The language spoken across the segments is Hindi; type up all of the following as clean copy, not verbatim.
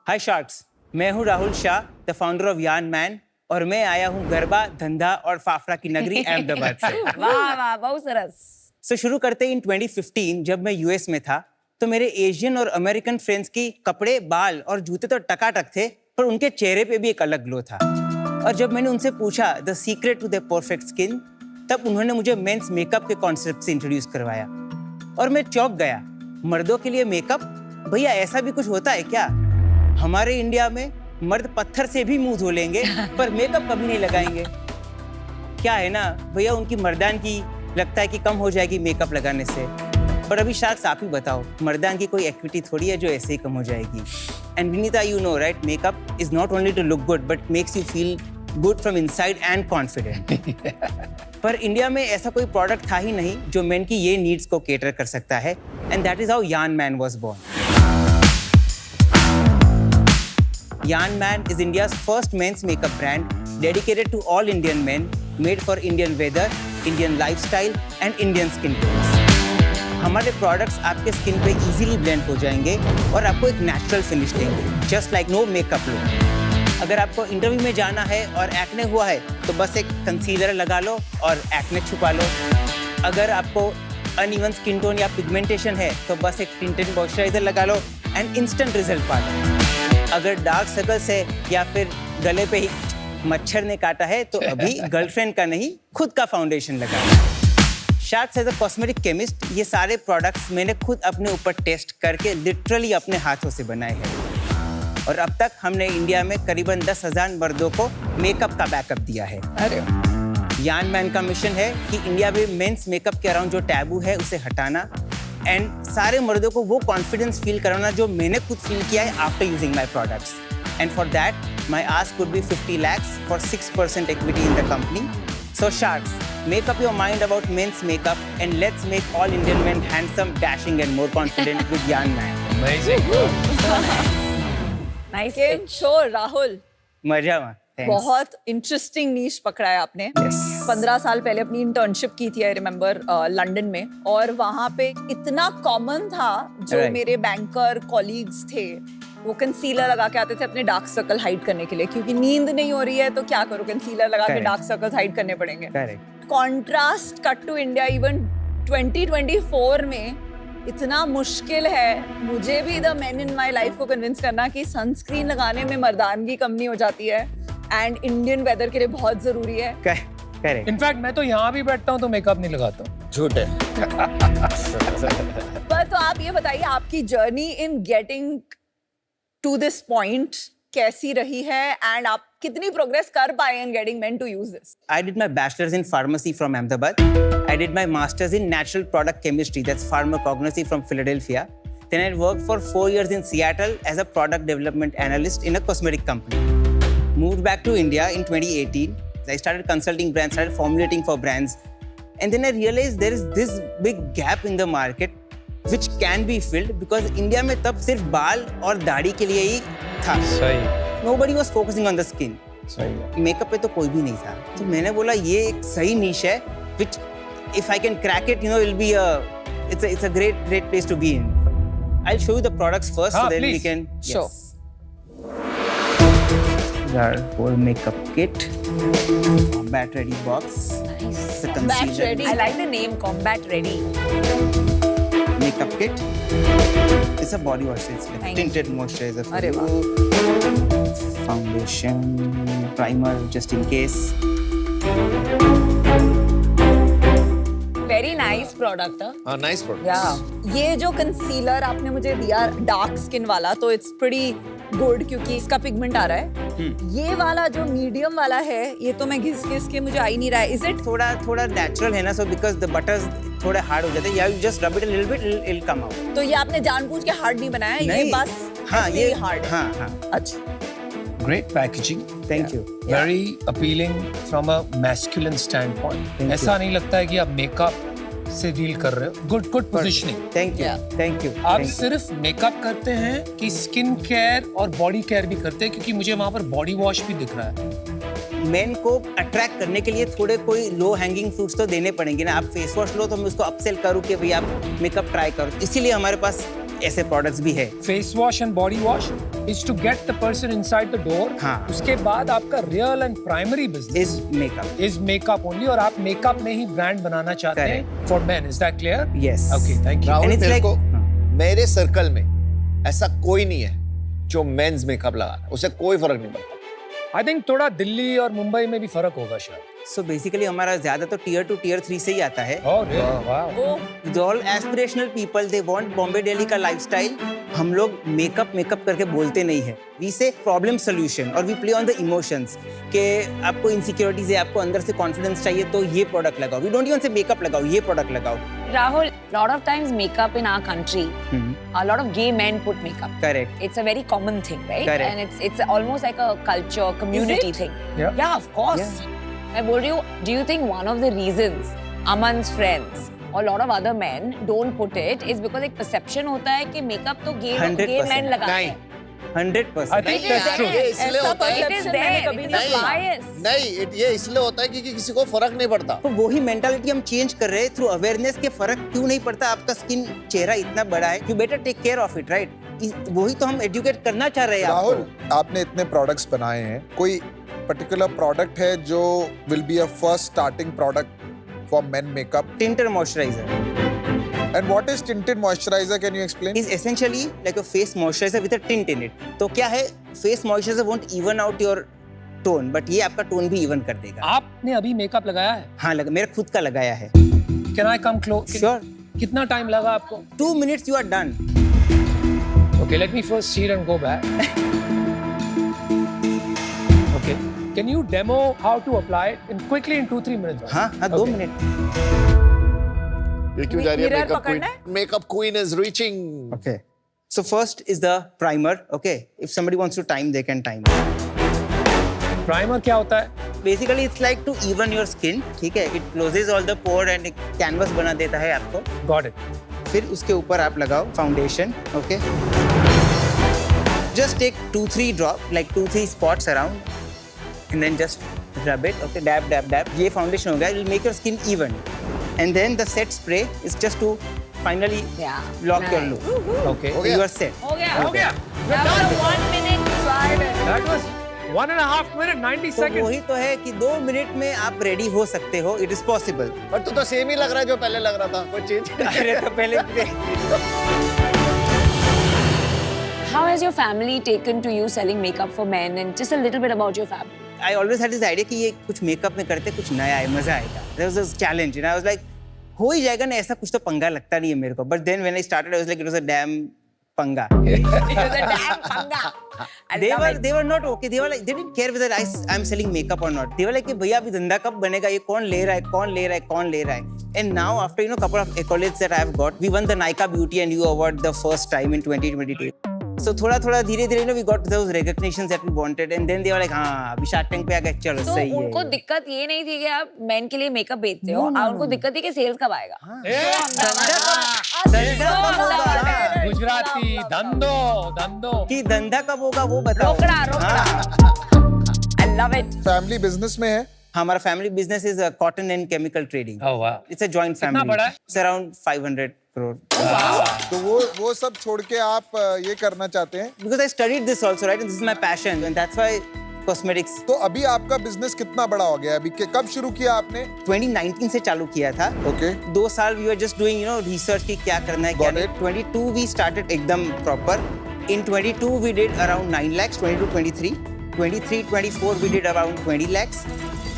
हाय शार्क्स, मैं हूं Rahul Shah, the founder of यान मैन, और मैं आया हूं गरबा, धंधा और फाफड़ा की नगरी अहमदाबाद से। वाह वाह, बहुत सरस। सो शुरू करते ही इन 2015 जब मैं यूएस में था तो मेरे एशियन और अमेरिकन फ्रेंड्स की कपड़े, बाल और जूते तो टकाटक थे, पर उनके चेहरे पे भी एक अलग ग्लो था। और जब मैंने उनसे पूछा the secret to the perfect skin, तब उन्होंने मुझे मेंस मेकअप के कॉन्सेप्ट से इंट्रोड्यूस करवाया और मैं चौंक गया। मर्दों के लिए मेकअप? भैया ऐसा भी कुछ होता है क्या? हमारे इंडिया में मर्द पत्थर से भी मुंह धो लेंगे पर मेकअप कभी नहीं लगाएंगे। क्या है ना भैया, उनकी मर्दान की लगता है कि कम हो जाएगी मेकअप लगाने से, पर अभी शार्क्स आप ही बताओ, मर्दान की कोई एक्टिविटी थोड़ी है जो ऐसे ही कम हो जाएगी। And Vinita, you know right, makeup is not only to look good but makes you feel good from inside and confident. पर इंडिया में ऐसा कोई प्रोडक्ट था ही नहीं जो मेन की ये नीड्स को केटर कर सकता है, and that is how Yan Man was born. Yan Man is India's first men's makeup brand dedicated to all Indian men, made for Indian weather, Indian lifestyle and Indian skin tones. हमारे प्रोडक्ट्स आपके स्किन पे इजीली ब्लेंड हो जाएंगे और आपको एक नेचुरल फिनिश देंगे, just like no makeup look. अगर आपको इंटरव्यू में जाना है और एक्ने हुआ है तो बस एक कंसीलर लगा लो और एक्ने छुपा लो। अगर आपको अनइवन स्किन टोन या पिगमेंटेशन है तो बस एक टिंटेड मॉइस्चराइजर लगा लो एंड इंस्टेंट रिजल्ट पा लो। अगर डार्क सर्कल्स है या फिर गले पे ही मच्छर ने काटा है तो अभी गर्लफ्रेंड का नहीं, खुद का फाउंडेशन लगाओ। Sharks as a cosmetic chemist ये सारे प्रोडक्ट्स मैंने खुद अपने ऊपर टेस्ट करके लिटरली अपने हाथों से बनाए हैं, और अब तक हमने इंडिया में करीबन 10,000 मर्दों को मेकअप का बैकअप दिया है। अरे यान मैन का मिशन है कि इंडिया में मेंस मेकअप के अराउंड जो टैबू है उसे हटाना एंड सारे मर्दों को वो कॉन्फिडेंस फील कराना जो मैंने खुद फील किया है after using my products. And for that my ask would be 50 lakhs for 6% equity in the company. So sharks, make up your mind about men's makeup and let's make all Indian men handsome, dashing and more confident with Yan Man. Amazing. Nice. Game show Rahul, मजा में। बहुत इंटरेस्टिंग नीश पकड़ा है आपने। Yes. 15 साल पहले अपनी इंटर्नशिप की थी, आई रिमेम्बर, लंदन में, और वहाँ पे इतना कॉमन था जो Right. मेरे बैंकर कॉलीग्स थे वो कंसीलर लगा के आते थे अपने डार्क सर्कल हाइड करने के लिए, क्योंकि नींद नहीं हो रही है तो क्या करो, कंसीलर लगा के Correct. डार्क सर्कल्स हाइड करने पड़ेंगे। Correct. Contrast cut to India, even 2024 में इतना मुश्किल है मुझे भी the men in my life को कन्विंस करना कि सनस्क्रीन लगाने में मर्दानगी कम नहीं हो जाती है एंड इंडियन वेदर के लिए बहुत जरूरी है। करेक्ट। इनफैक्ट मैं तो यहाँ भी बैठता हूँ तो मेकअप नहीं लगाता हूँ। झूठ है। पर तो आप ये बताइए, आपकी journey in getting to this point कैसी रही है एंड आप कितनी प्रोग्रेस कर पाए in getting men to use this? I did my bachelor's in pharmacy from Ahmedabad. I did my master's in natural product chemistry, that's pharmacognosy, from Philadelphia. Then I worked for 4 years in Seattle as a product development analyst in a cosmetic company. Moved back to India in 2018. I started consulting brands, started formulating for brands. And then I realized there is this big gap in the market which can be filled because India में तब सिर्फ बाल और दाढ़ी के लिए ही था. सही Nobody was focusing on the skin. सही है। मेकअप पे तो कोई भी नहीं था, तो मैंने बोला ये एक सही नीश है which if I can crack it, you know, it'll be it's a great place to be in. I'll show you the products first so then we please. can Sure. Our whole makeup kit, combat ready box, the Combat concealer, ready. I like the name Combat Ready. makeup kit. It's a body wash, it's like Nice. tinted moisturizer for अरे you. Foundation, primer just in case. Very nice product. हाँ, नाइस प्रोडक्ट। Yeah. ये जो कंसीलर आपने मुझे दिया डार्क स्किन वाला, तो इट्स प्रीटी गुड क्योंकि इसका पिगमेंट आ रहा है। ये वाला जो मीडियम वाला है, ये तो मैं घिस के मुझे आ ही नहीं रहा है। इज इट थोड़ा नेचुरल है ना, so because the butters थोड़े हार्ड हो जाते हैं, you just rub it a little bit, it'll come out. तो ये आपने जानबूझ के हार्ड नहीं बनाया, ये नहीं। बस हाँ, ऐसे ये ही हार्ड है। हाँ। अच्छा, Great packaging. Thank you. Very appealing from a masculine standpoint. Thank ऐसा नहीं लगता है कि आप मेकअप से डील कर रहे हो. Good positioning. Thank you, Yeah. Thank you. आप सिर्फ मेकअप करते हैं कि स्किन केयर और बॉडी केयर भी करते हैं, क्योंकि मुझे वहाँ पर बॉडी वॉश भी दिख रहा है. मेन को अट्रैक्ट करने के लिए थोड़े कोई लो हैंगिंग फ्रूट्स तो देने पड़ेंगे ना. आप फेस वॉश लो तो मैं उसको अपसेल करूँ कि भाई आप मेकअप ट्राई करो, इसीलिए हमारे पास ऐसे प्रोडक्ट्स भी है. Face wash and body wash is to get the person inside the door. हाँ. उसके बाद आपका real and primary business is makeup. Is makeup only, और आप मेकअप में ही ब्रांड बनाना चाहते हैं for men. Is that clear? Yes. Okay, thank you. Rahul, And it's मेरे like- को हाँ. मेरे सर्कल में ऐसा कोई नहीं है जो मेंस मेकअप लगा रहा है, उसे कोई फर्क नहीं पड़ता. आई थिंक थोड़ा दिल्ली और मुंबई में भी फर्क होगा शायद. सो बेसिकली हमारा ज्यादा तो टियर 2 टियर 3 से ही आता है. Oh, really? Wow. All aspirational people they want Bombay Delhi का लाइफस्टाइल. हम लोग मेकअप करके बोलते नहीं है. वी से प्रॉब्लम सोल्यूशन और we play on the emotions कि आपको इनसिक्योरिटीज है, आपको अंदर से कॉन्फिडेंस चाहिए तो ये प्रोडक्ट लगाओ. वी डोंट इवन से मेकअप लगाओ, ये प्रोडक्ट लगाओ. Rahul, lot of times makeup in our country, a lot of gay men put makeup. Correct. It's a very common thing, right? Correct. And it's almost like a culture, community it? thing. Yeah. Yeah, of course. मैं बोल रही हूँ, do you think one of the reasons Aman's friends or a lot of other men don't put it is because एक perception होता है कि makeup तो gay 100% men लगाते नहीं. हैं. 100%. I think It is that's true. there. ये इसलिए ऐसा होता है It is perception there. मैंने कभी It नहीं is सुना. bias. नहीं, ये इसलिए होता है क्योंकि किसी को फर्क नहीं पड़ता. तो वही मेंटालिटी हम चेंज कर रहे हैं थ्रू अवेयरनेस के. फर्क क्यों नहीं पड़ता? आपका स्किन चेहरा इतना बड़ा है, you better take care of it, right? वही तो हम एजुकेट करना चाह रहे हैं. राहुल, आपने इतने प्रोडक्ट्स बनाए हैं, कोई पर्टिकुलर प्रोडक्ट है जो will be a first starting product for main makeup? Tinted moisturiser and what is tinted moisturiser, can you explain? is essentially like a face moisturizer with a tint in it. तो क्या है, face moisturizer won't even out your tone, but ये आपका टोन भी इवन कर देगा. आपने अभी मेकअप लगाया है? हाँ, मेरा खुद का लगाया है. Can I come close? Sure. कितना टाइम लगा आपको? 2 minutes you are done. Okay, let me first see it and go back. Okay. Can you demo how to apply it quickly in 2-3 minutes? हाँ, 2 Okay. मिनट. ये क्यों जा रही है? Mirror मेकअप पकड़ना queen, makeup queen is reaching. Okay. So first is the primer. Okay. If somebody wants to time, they can time. Primer क्या होता है? Basically, it's like to even your skin. ठीक है. It closes all the pore and एक canvas बना देता है आपको. Got it. फिर उसके ऊपर आप लगाओ foundation. Okay. Just take 2-3 drop, like 2-3 spots around, and then just rub it. Okay, dab, dab, dab. ये फाउंडेशन हो गया. It will make your skin even. And then the set spray is just to finally Yeah. lock your Nice. look. Okay. हो गया? You are set. हो गया. हो गया. That was a 1 minute trial. That was 1.5 minute, 90 तो seconds. वही तो है कि 2 मिनट में आप रेडी हो सकते हो. It is possible. पर तू तो सेम ही लग रहा है जो पहले लग रहा था. कोई चेंज अरे तो पहले How has your family taken to you selling makeup for men, and just a little bit about your family? I always had this idea कि ये कुछ मेकअप में करते कुछ नया है, मजा आएगा. There was this challenge and I was like, हो ही जाएगा ना, ऐसा कुछ तो पंगा लगता नहीं है मेरे को. But then when I started, I was like, it was a damn पंगा. It was a damn panga. I love it. They were not okay. They were like, they didn't care whether I'm selling makeup or not. They were like कि भैया अभी धंधा कब बनेगा, ये कौन ले रहा है, कौन ले रहा है, कौन ले रहा है. And now after couple of accolades that I have got, we won the Nykaa Beauty and You Award the first time in 2022. So थोड़ा धीरे we got those recognitions that we wanted, and then they were like, हाँ अभी Shark Tank पे आ गए, चलो तो सही है. उनको दिक्कत ये नहीं थी कि आप मेन के लिए मेकअप बेचते हो, उनको दिक्कत थी कि सेल्स कब आएगा. गुजराती धंधो. कि धंधा कब होगा वो बताओ. रोकड़ा. I love it. Family business में है? हमारा family business is cotton and chemical trading. Oh wow. It's a joint कितना फैमिली. बड़ा है? It's around 500 crore. तो वो सब छोड़ के आप ये करना चाहते हैं? Because I studied this also, right? And this is my passion, and that's why cosmetics. तो अभी आपका बिजनेस कितना बड़ा हो गया? अभी कब शुरू किया आपने? 2019 से चालू किया था. ओके. 2 साल we were just doing research कि क्या करना है, क्या Got नहीं. it. 22 we started एकदम proper. In 22 we did around 9 lakhs. 22, 23. 23, 24 we did around 20 lakhs.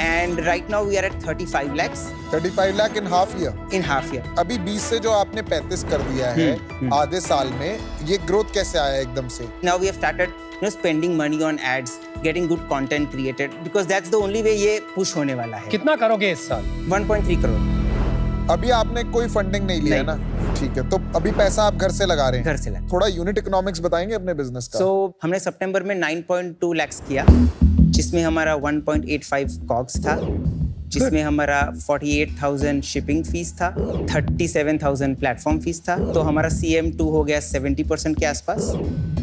And right now we are at 35 lakhs 35 lakh in half year. in half year. अभी 20 से जो आपने 35 कर दिया है आधे साल में, ये ग्रोथ कैसे आया एकदम से? Now we have started spending money on ads, getting good content created, because that's the only way ये push होने वाला है. कितना करोगे इस साल? 1.3 करोड़ अभी आपने कोई फंडिंग नहीं लिया है ना? ठीक है, तो अभी पैसा आप घर से लगा रहे हैं? घर से लगा. थोड़ा यूनिट इकोनॉमिक्स बताएंगे अपने बिजनेस का? So हमने सितंबर में 9.2 lakhs किया, जिसमें हमारा 1.85 कॉग्स था, जिसमें हमारा 48,000 शिपिंग फीस था, 37,000 प्लेटफॉर्म फीस था। तो हमारा CM2 हो गया 70% के आसपास।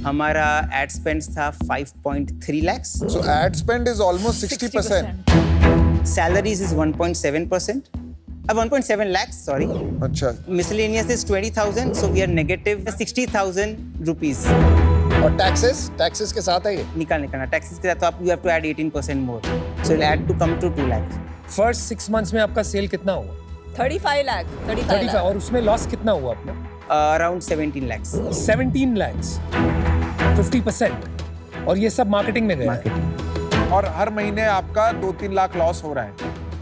हमारा एड स्पेंड था 5.3 lakhs। So ad spend is almost 60%. Salaries is 1.7%. 1.7 lakhs, sorry. अच्छा, Miscellaneous is 20,000, so we are negative 60,000 rupees. और टैक्सेस के साथ है ये? निकालना टैक्सेस के साथ तो आप you have to add 18% more. So it'll add to come to 2 lakhs. First 6 months में आपका सेल कितना हुआ? 35 लाख 35 और उसमें लॉस कितना हुआ अपना? Around 17 lakhs. 17 lakhs, 50%। और ये सब मार्केटिंग में गया है। Marketing. और हर महीने आपका 2-3 लाख लॉस हो रहा है।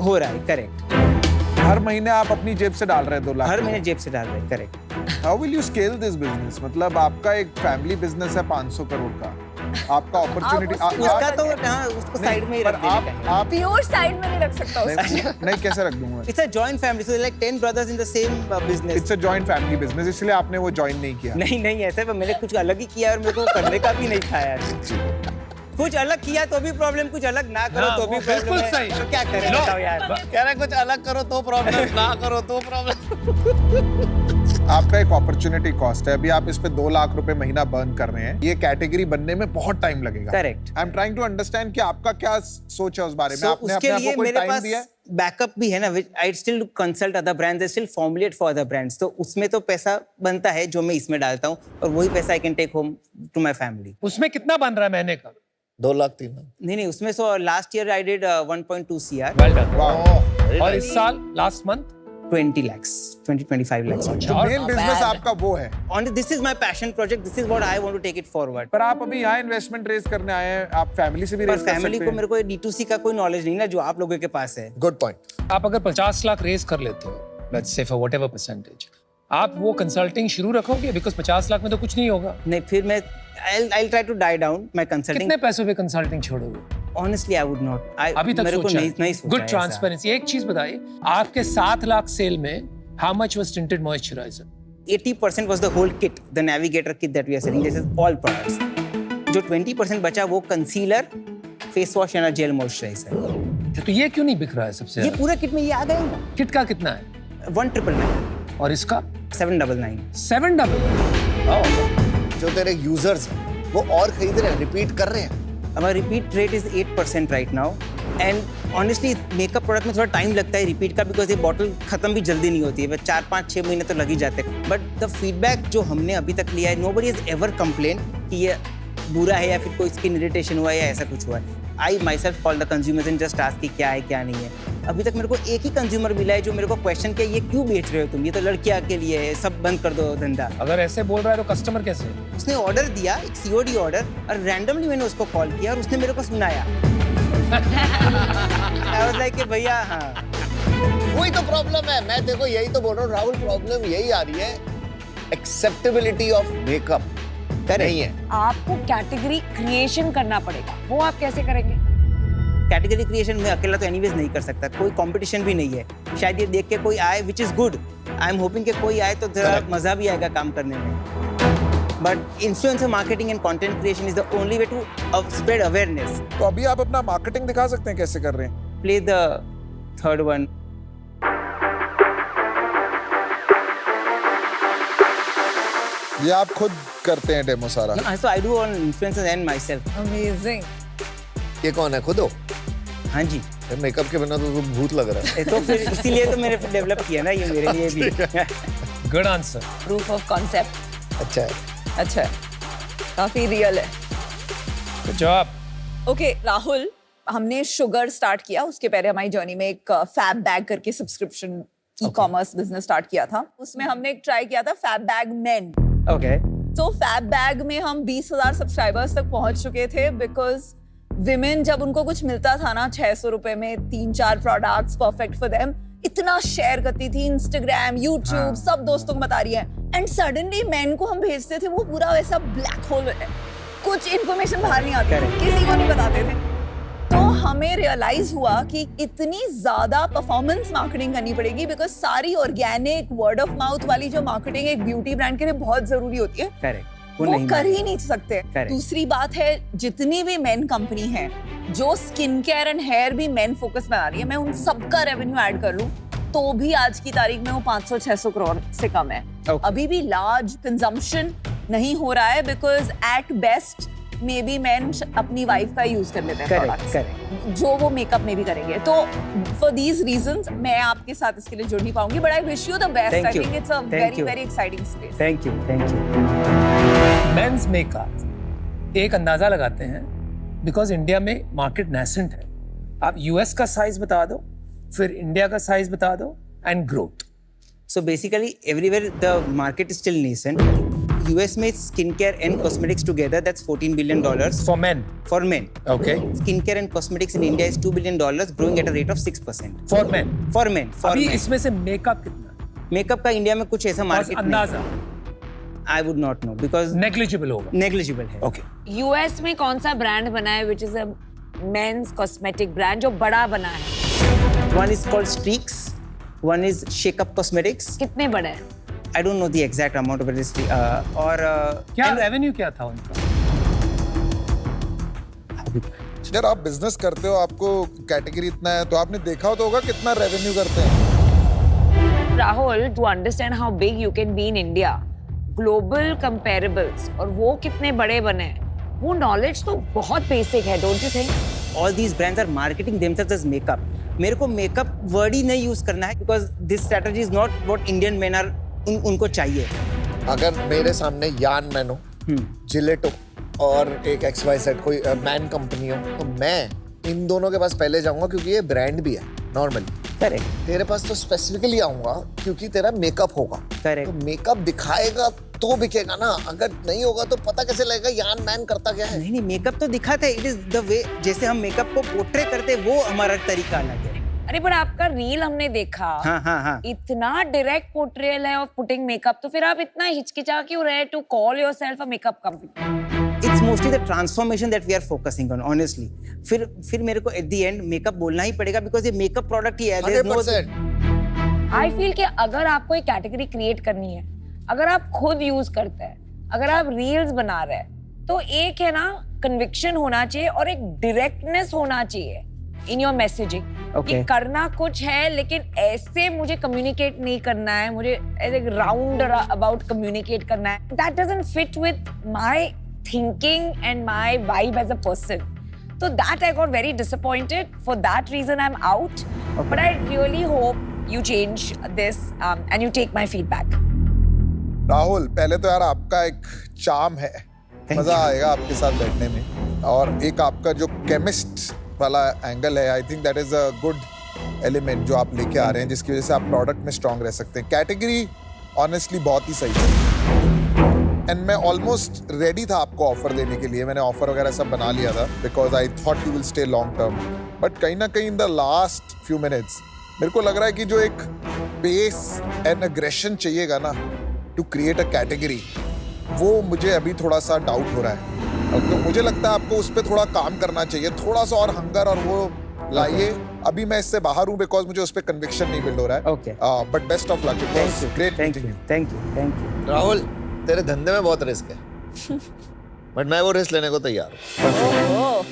हो रहा है, करेक्ट। हर महीने आप अपनी जेब से डाल रहे हैं 2 लाख। हर महीने जेब से डाल रहे हैं, correct. How will you scale this business? मतलब आपका एक फैमिली बिजनेस है 500 करोड़ का, आपका अपॉर्चुनिटी उसका तो हाँ, उसको साइड में ही रख देने का है। आप प्योर साइड में नहीं रख सकता उसको। नहीं कैसे रख दूंगा? It's a joint family, so like 10 brothers in the same business. It's a joint family business, इसलिए आपने वो ज्वाइन नहीं किया। नहीं ऐसा है, मैंने कुछ अलग ही किया और मेरे को करने का भी नहीं था यार। कुछ अलग किया तो भी प्रॉब्लम, कुछ अलग ना करो हाँ, तो भी वो प्रॉब्लम बिल्कुल है। सही। तो क्या करें बताओ यार। कह रहे कुछ अलग करो तो प्रॉब्लम, ना करो तो प्रॉब्लम। आपका एक अपॉर्चुनिटी कॉस्ट है, अभी आप इस पे 2 लाख रुपए महीना बर्न कर रहे हैं। ये कैटेगरी बनने में बहुत टाइम लगेगा। Correct. I am trying to understand कि आपका क्या सोच है उस बारे में। So, आपने उसके अपने आप लिए को कोई मेरे टाइम पास दिया है? बैकअप भी है ना, I still consult other brands, I still formulate for other brands. तो उसमें तो पैसा बनता है जो मैं इसमें डालता हूँ, और वही पैसा I can take home to my family. उसमें कितना बन रहा है महीने का? 2 लाख 3 लाख। नहीं उसमें so last year I did 1.2 CR। Well done। वाह। और इस साल लास्ट मंथ 20 lakhs, 20-25 lakhs. तो मेन बिजनेस आपका वो है। On this is my passion project. This is what I want to take it forward. पर आप अभी यहाँ इन्वेस्टमेंट रेज करने आए हैं, आप फैमिली से भी पर रेज कर फैमिली सकते को हैं। मेरे को D2C का कोई नॉलेज नहीं ना, जो आप लोगों के पास है। Good point. आप अगर 50 लाख रेज कर लेते हो, let's say for whatever percentage, आप वो कंसल्टिंग शुरू रखोगे? बिकॉज 50 लाख में तो कुछ नहीं होगा। नहीं, फिर मैं I'll try to die down my consulting. कितने पैसों पे कंसल्टिंग छोड़ोगे? Honestly, I would not. अभी तक मेरे को सोचा नहीं सोचा गुड है ट्रांसपेरेंसी। एक चीज बताइए, आपके 7 लाख सेल में how much was tinted moisturiser? ऐसा। 80% was the whole kit, the Navigator kit that we are selling. This is all products. जो 20% बचा वो कंसीलर, फेस वॉश या जेल मॉइस्चराइजर। तो ये क्यों नहीं बिक रहा है सबसे ये ज्यादा? पूरा किट में ये आ गए ना। किट का कितना है? 1,999, और इसका 799। 7 जो तेरे यूजर्स हैं वो और खरीद रहे हैं, रिपीट कर रहे हैं। हमारा repeat rate is 8% right now. And honestly makeup product में थोड़ा टाइम लगता है रिपीट का, बिकॉज ये बॉटल खत्म भी जल्दी नहीं होती है, 4-5-6 महीने तो लग ही जाते हैं। बट द फीडबैक जो हमने अभी तक लिया है, नोबडी इज एवर कंप्लेन कि ये बुरा है या फिर कोई स्किन इरिटेशन हुआ है या ऐसा कुछ हुआ है। I myself call the consumers and just ask कि क्या है क्या नहीं है। अभी तक मेरे को एक ही कंज्यूमर मिला है जो मेरे को क्वेश्चन किया, ये क्यों बेच रहे हो तुम, ये तो लड़कियां के लिए है, सब बंद कर दो धंधा। अगर ऐसे बोल रहा है तो कस्टमर कैसे? उसने ऑर्डर दिया, एक COD ऑर्डर, और रैंडमली मैंने उसको कॉल किया और उसने मेरे को सुनाया। I was like कि भैया हाँ, वही तो प्रॉब्लम है। मैं देखो यही तो बोल रहा हूँ राहुल, प्रॉब्लम यही आ रही है, एक्सेप्टेबिलिटी ऑफ मेकअप नहीं है। आपको कैटेगरी क्रिएशन करना पड़ेगा, वो आप कैसे करेंगे? कैटेगरी क्रिएशन में अकेला तो एनीवेज नहीं कर सकता, कोई कंपटीशन भी नहीं है। शायद ये देख के कोई आए, which is good. I am hoping कि कोई आए तो थोड़ा Correct. मजा भी आएगा काम करने में। But influencer marketing and content creation is the only way to spread awareness. तो अभी आप अपना मार्केटिंग दिखा सकते हैं कैसे कर रहे हैं? Play the third one. ये आप खुद करते हैं डेमो सारा? So I do on influencers and myself. Amazing. ये कौन है? खुद हो? हाँ जी। मेकअप के बिना तो भूत लग रहा है। तो फिर इसीलिए तो मैंने डेवलप किया ना ये मेरे लिए भी। Good answer. Proof of concept. अच्छा है। अच्छा है, काफी रियल है। Good job. ओके राहुल, हमने शुगर स्टार्ट किया, उसके पहले हमारी जर्नी में एक फैब बैग करके सब्सक्रिप्शन ई-कॉमर्स बिजनेस स्टार्ट किया था। उसमें हमने एक ट्राई किया था फैब बैग मेन। ओके। तो फैब बैग में हम 20,000 सब्सक्राइबर्स तक पहुंच चुके थे, बिकॉज विमेन जब उनको कुछ मिलता था ना 600 रुपए में 3-4 प्रोडक्ट्स परफेक्ट फॉर देम, इतना शेयर करती थी, इंस्टाग्राम, यूट्यूब, सब दोस्तों को बता रही है। एंड सडनली मैन को हम भेजते थे, वो पूरा वैसा ब्लैक होल है, कुछ इन्फॉर्मेशन बाहर नहीं आती थी, किसी को नहीं बताते थे। तो हमें रियलाइज हुआ कि इतनी ज्यादा परफॉर्मेंस मार्केटिंग करनी पड़ेगी, बिकॉज सारी ऑर्गेनिक वर्ड ऑफ माउथ वाली जो मार्केटिंग एक ब्यूटी ब्रांड के लिए बहुत जरूरी होती है, करेक्ट। वो वो नहीं कर मानेंगे। ही नहीं सकते। Correct. दूसरी बात है, जितनी भी मेन कंपनी है जो स्किन केयर एंड हेयर भी मेन फोकस में आ रही है, मैं उन सबका रेवेन्यू ऐड कर लूं तो भी आज की तारीख में वो 500-600 करोड़ से कम है। Okay. अभी भी लार्ज कंजम्पशन नहीं हो रहा है, because at best may be man अपनी वाइफ का यूज कर लेते हैं करेक्ट products, करेक्ट जो वो मेकअप में भी करेंगे। तो फॉर दीज रीजंस मैं आपके साथ इसके लिए जुड़ नहीं पाऊंगी, but I wish you the best. Thank I you. Think it's a Thank very you. Very exciting space. Thank you men's makeup एक अंदाजा लगाते हैं, बिकॉज इंडिया में मार्केट नेसेंट है। आप यूएस का साइज बता दो, फिर इंडिया का साइज बता दो, and growth. So basically, everywhere the market is still nascent. US में skincare and cosmetics together, that's $14 billion for main, for men. Okay, Skincare and cosmetics in India is $2 billion, growing at a rate of 6%. For main. For men, for अभी men. इसमें से मेकअप कितना? Makeup का इंडिया में कुछ ऐसा बस मार्केट अंदाजा I would not know because negligible होगा। negligible है. ओके, यूएस में कौन सा ब्रांड बना है which is a men's cosmetic brand जो बड़ा बना है? One is called Streaks, one is Shake Up Cosmetics. कितने बड़े हैं? I don't know the exact amount of it. और क्या and- रेवेन्यू क्या था उनका? यार आप बिजनेस करते हो, आपको कैटेगरी इतना है तो आपने देखा तो होगा कितना रेवेन्यू करते हैं। Rahul, to understand how big you can be in India, global comparables और वो कितने बड़े बने हैं, वो नॉलेज तो बहुत बेसिक है, don't you think? all these brands are marketing themselves as makeup. मेरे को makeup word ही नहीं use करना है because this strategy is not what Indian men are उनको चाहिए. अगर मेरे सामने यान मैन हो, जिलेट हो और एक XYZ कोई मैन कंपनी हो, तो मैं इन दोनों के पास पहले जाऊंगा क्योंकि ये ब्रांड भी है नॉर्मली। Correct. तेरे पास तो स्पेसिफिकली आऊंगा क्योंकि तेरा मेकअप होगा। Correct. तो मेकअप दिखाएगा तो बिकेगा ना, अगर नहीं होगा तो पता कैसे लगेगा यान मैन करता क्या है। नहीं मेकअप तो दिखाते हैं, इट इज द वे जैसे हम मेकअप को पोर्ट्रे करते हैं वो हमारा तरीका अलग है. अरे पर आपका रील हमने देखा, हाँ. इतना डायरेक्ट पोर्ट्रेयल है ऑफ पुटिंग मेकअप, तो फिर आप इतना हिचकिचा क्यों रहे to call yourself a makeup company? It's mostly the transformation that we are focusing on, honestly. फिर मेरे को at the end मेकअप बोलना ही पड़ेगा because ये मेकअप प्रोडक्ट ही है. There's no 100%। आई फील कि अगर आपको एक कैटेगरी क्रिएट करनी है, अगर आप खुद यूज करते हैं, अगर आप रील्स बना रहे हैं, तो एक है ना कन्विक्शन होना चाहिए और एक डायरेक्टनेस होना चाहिए इन योर मैसेजिंग. Okay. कि करना कुछ है लेकिन ऐसे मुझे कम्युनिकेट नहीं करना है, मुझे ऐसे राउंड अबाउट कम्युनिकेट करना है. That doesn't fit with my thinking and my vibe as a person. So that I got very disappointed. For that reason, I'm out. Okay. But I really hope you change this and you take my feedback. Rahul, पहले तो यार आपका एक चार्म है, Thank मजा you. आएगा आपके साथ बैठने में, और एक आपका जो केमिस्ट वाला एंगल है, I think that is a good element जो आप लेके आ रहे हैं, जिसकी वजह से आप प्रोडक्ट में स्ट्रांग रह सकते हैं. कैटेगरी ऑनेस्टली बहुत ही सही है एंड मैं ऑलमोस्ट रेडी था आपको ऑफर देने के लिए. मैंने ऑफर वगैरह सब बना लिया था because I thought you will stay long term, but कहीं ना कहीं in the last few minutes मेरे को लग रहा है कि जो एक पेस एंड अग्रेशन चाहिएगा ना टू क्रिएट अ कैटेगरी, वो मुझे अभी थोड़ा सा डाउट हो रहा है. तो मुझे लगता है आपको उस पर थोड़ा काम करना चाहिए, थोड़ा सा और हंगर और वो लाइए. अभी मैं इससे बाहर हूँ बिकॉज मुझे उस पर कन्विक्शन नहीं बिल्ड हो रहा है. Okay. But best of luck. Thank you. Great Thank you. Thank you. Thank you. Rahul, तेरे धंधे में बहुत रिस्क है बट मैं वो रिस्क लेने को तैयार हूँ.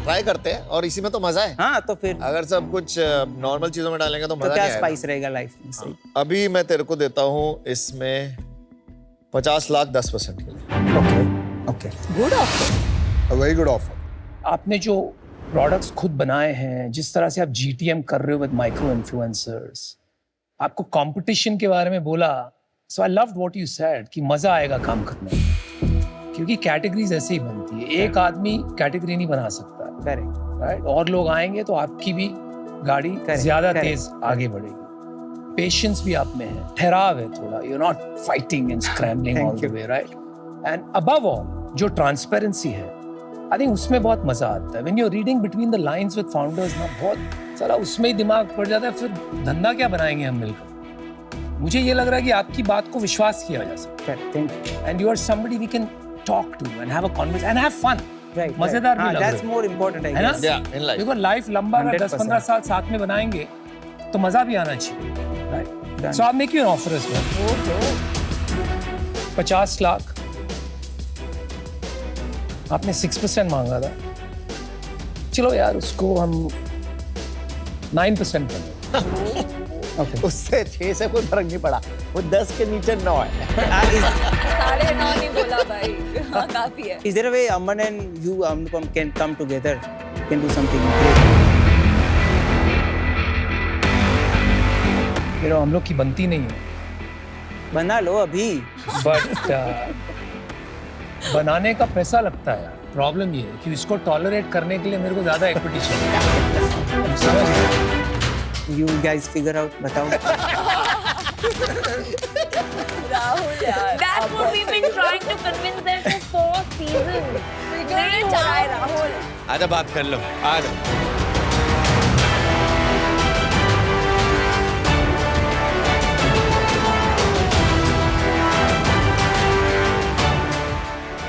ट्राई करते हैं और इसी में तो मजा है. हाँ तो फिर अगर सब कुछ नॉर्मल चीजों में डालेंगे तो तो मजा क्या नहीं आएगा. स्पाइस रहेगा लाइफ में. सही. अभी मैं तेरे को देता हूँ इसमें 50 लाख 10% के लिए. Okay. Good offer. Very good offer. आपने जो प्रोडक्ट्स खुद बनाए हैं, जिस तरह से आप GTM कर रहे हो विद माइक्रो इन्फ्लुएंसर्स, आपको कंपटीशन के बारे में बोला, so I loved what you said कि मजा आएगा काम करने में, क्योंकि कैटेगरीज ऐसे ही बनती है. एक आदमी कैटेगरी नहीं बना सकता, Correct. राइट? और लोग आएंगे तो आपकी भी गाड़ी Correct, ज्यादा correct, तेज आगे बढ़ेगी. पेशेंस भी आप में है, ठहराव है थोड़ा, you not fighting and scrambling Thank all the you. Way, right? And above all जो ट्रांसपेरेंसी है, आई थिंक उसमें बहुत मजा आता है. When you are reading between the lines with founders ना, बहुत सारा उसमें ही दिमाग पड़ जाता है. फिर धंधा क्या बनाएंगे हम मिलकर? मुझे ये लग रहा है कि आपकी बात को विश्वास किया जा सकता Correct. Thank you. है, and you are somebody we can talk to and have a conversation and have fun. Right. मजेदार भी हाँ, लग that's रहा है. more important, I है ना? guess. Yeah, in life. देखो लाइफ लंबा अगर 100%. 10-15 साल साथ में बनाएंगे तो मजा भी आना चाहिए, right? Done. So I make you an offer as well. 50 lakh आपने 6% मांगा था, चलो यार उसको हम 9% कर दें। Okay. उससे 6 से कोई फर्क नहीं पड़ा, वो 10 के नीचे 9 है। 9.5 नहीं बोला भाई, हाँ काफी है। Is there a way Aman and you, Anupam, can come together, can do something great? हम लोग की बनती नहीं है, बना लो अभी। बट बनाने का पैसा लगता है। प्रॉब्लम ये है कि इसको टॉलरेट करने के लिए मेरे को ज्यादा इक्विटी चाहिए। समझ गए? You guys figure out, बताओ। राहुल यार, That's what we've been trying to convince them for 4 seasons. नहीं हो रहा है राहुल। आजा बात कर लो, आजा।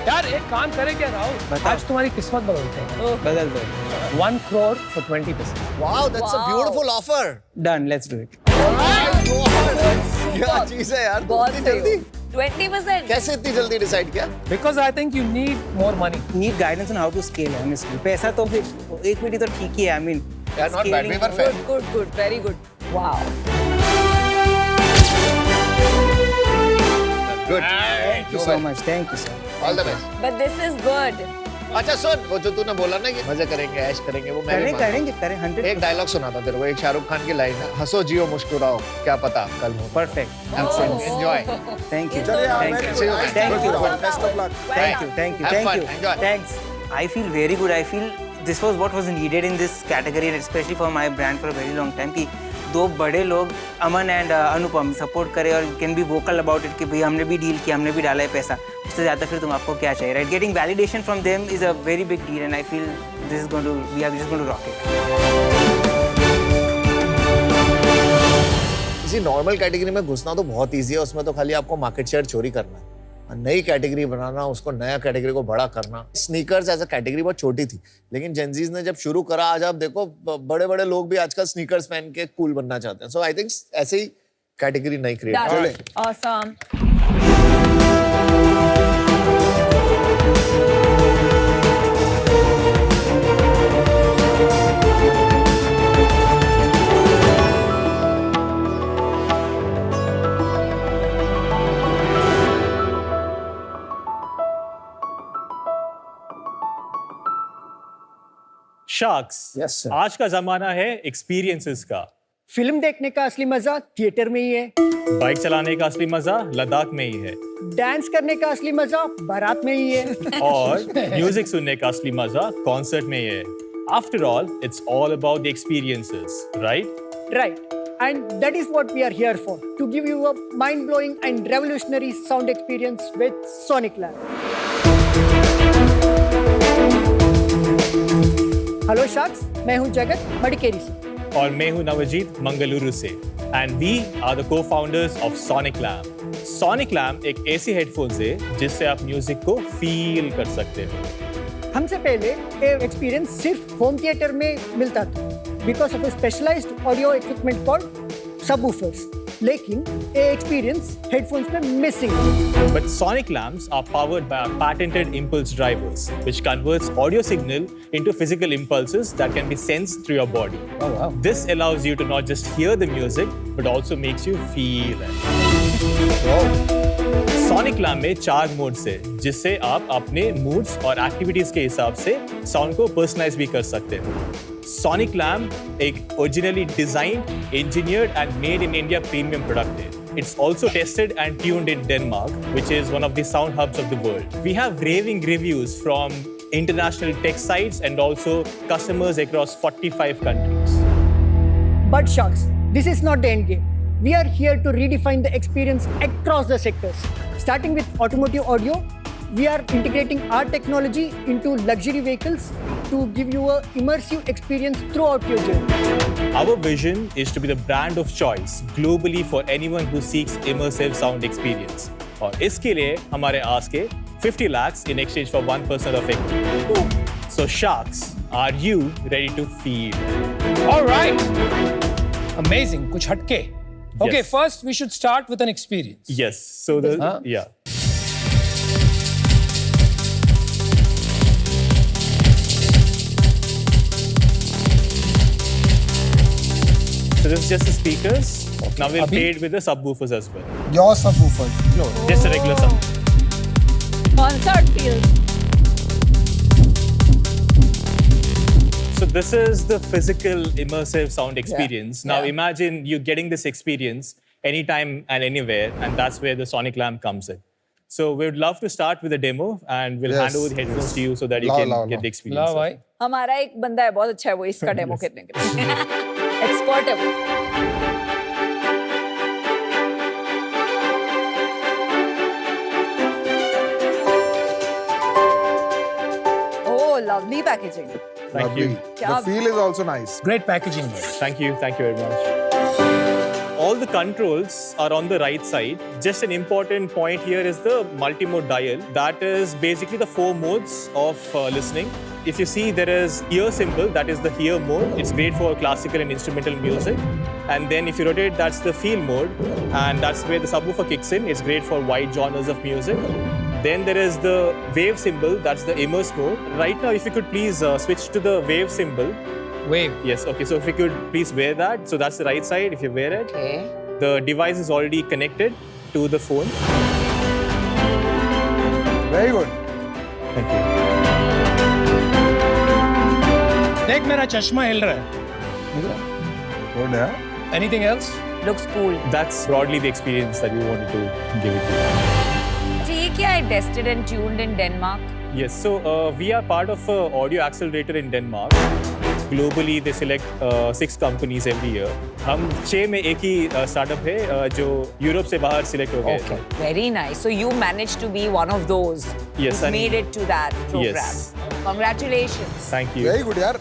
यार एक काम करें क्या राहुल, बताओ। आज तुम्हारी किस्मत बदलते हैं। बदल दो। 1 crore for 20%। Wow, that's a beautiful offer. Done, let's do it। क्या चीज है यार, बहुत इतनी सही हो। जल्दी 20%. कैसे इतनी जल्दी डिसाइड किया? Because I think you need more money। Need guidance on how to scale, honestly। पैसा तो फिर इक्विटी तो ठीक ही है, I mean। Yeah, not bad, we were fair. Good, very good. Wow. Good. Thank you so much, thank you so much। All the best. But this is good. अच्छा सुन, वो जो तूने बोला ना कि मजे करेंगे, ऐश करेंगे, वो मैं भी मानता करें 100। हूँ। एक डायलॉग सुना था तेरे को, एक शाहरुख खान की लाइन है, हंसो जियो मुस्कुराओ, क्या पता कल हो। Perfect। Enjoy. Thank you। चलिए यार, Thank you। See you guys. Thank you। Best of luck। Thank you, thank you, Have thank fun, you. enjoy. Thanks। I feel very good। I feel this was what was needed in this category, and especially for my brand for a very long time। कि दो बड़े लोग अमन एंड अनुपम सपोर्ट करें और can be vocal about it कि भाई हमने भी डील किया, हमने भी डाला है पैसा, उससे ज़्यादा फिर तुम आपको क्या चाहिए, right? Getting validation from them is a very big deal, and I feel this is going to we are just going to rock it. किसी नॉर्मल कैटेगरी में घुसना तो बहुत इजी है, उसमें तो खाली आपको मार्केट शेयर चोरी करना है। नई कैटेगरी बनाना, उसको नया कैटेगरी को बड़ा करना। स्नीकर्स एज अ कैटेगरी बहुत छोटी थी, लेकिन जेनजीज ने जब शुरू करा, आज आप देखो बड़े बड़े लोग भी आजकल स्नीकर्स पहन के कूल बनना चाहते हैं। सो आई थिंक ऐसे ही कैटेगरी नई create Done. Awesome. Sharks, Yes, sir। आज का जमाना है एक्सपीरियंसेस का। फिल्म देखने का असली मजा थिएटर में ही है, बाइक चलाने का असली मजा लद्दाख में ही है, डांस करने का असली मजा बारात में ही है। और म्यूजिक सुनने का असली मजा कॉन्सर्ट में ही है। After all, it's all about the experiences, right? Right. And that is what we are here for, to give you a mind-blowing and revolutionary sound experience with Sonic Lab. Hello sharks, मैं हूं जगत मडिकेरी से। और मैं हूं नवजीत मंगलुरु से, and we are the co-founders of Sonic Lamp. Sonic Lamp एक ऐसी हेडफोन्स है जिससे आप म्यूजिक को फील कर सकते हो। हमसे पहले ये एक्सपीरियंस सिर्फ होम थिएटर में मिलता था, because of a specialised audio equipment called subwoofers. लेकिन ये एक्सपीरियंस हेडफोन्स में मिसिंग है। But sonic lamps are powered by our patented impulse drivers, which converts audio signal into physical impulses that can be sensed through your body. Oh, wow। This allows you to not just hear the music, but also makes you feel it. Sonic lamp में 4 modes है, जिससे आप अपने moods और activities के हिसाब से sound को personalize भी कर सकते हो। Sonic lamp एक originally designed, engineered and made in India premium product है। It's also tested and tuned in Denmark, which is one of the sound hubs of the world. We have raving reviews from international tech sites and also customers across 45 countries. But Sharks, this is not the end game. We are here to redefine the experience across the sectors. Starting with automotive audio, we are integrating our technology into luxury vehicles to give you an immersive experience throughout your journey. Our vision is to be the brand of choice globally for anyone who seeks immersive sound experience. और इसके लिए हमारे ask है 50 lakhs in exchange for 1% of equity. So Sharks, are you ready to feel? All right। Amazing। कुछ हटके। Okay, Yes. first we should start with an experience। Yes. So the Huh? yeah. So this is just the speakers. Now we'll Abhi? play it with the subwoofers as well. Your subwoofer. No, just a regular sub. Concert feels. So this is the physical immersive sound experience. Now Yeah. imagine you getting this experience anytime and anywhere, and that's where the Sonic Lamp comes in. So we would love to start with a demo, and we'll hand Yes, over the headphones yes. to you so that you Lao, can lao, get lao. the experience. La of भाई it. हमारा एक बंदा है बहुत अच्छा है वो इसका डेमो करने के लिए एक्सपर्ट है वो ओह lovely packaging Thank Lovely. you. The feel is also nice. great packaging है. Thank you very much. All the controls are on the right side. Just an important point here is the multi-mode dial. That is basically the 4 modes of listening. If you see, there is ear symbol, that is the hear mode. It's great for classical and instrumental music. And then if you rotate, that's the feel mode. And that's where the subwoofer kicks in. It's great for wide genres of music. Then there is the wave symbol, that's the immerse mode. Right now, if you could please switch to the wave symbol. Wave. Yes, okay, so if you could please wear that. So that's the right side, if you wear it. Okay. The device is already connected to the phone. Very good. Thank you. देख मेरा चश्मा हिल रहा है. Good, yeah. Anything else? Looks cool. That's broadly the experience that we wanted to give it to you. अच्छा ये क्या है? Tested and tuned in Denmark. Yes, so we are part of an audio accelerator in Denmark. Globally, they select 6 companies every year. हम 6 में एक ही startup है जो यूरोप से बाहर select हो गए. Okay. Very nice. So you managed to be one of those Yes, who and- made it to that program. Yes. Congratulations. Thank you. Very good, यार.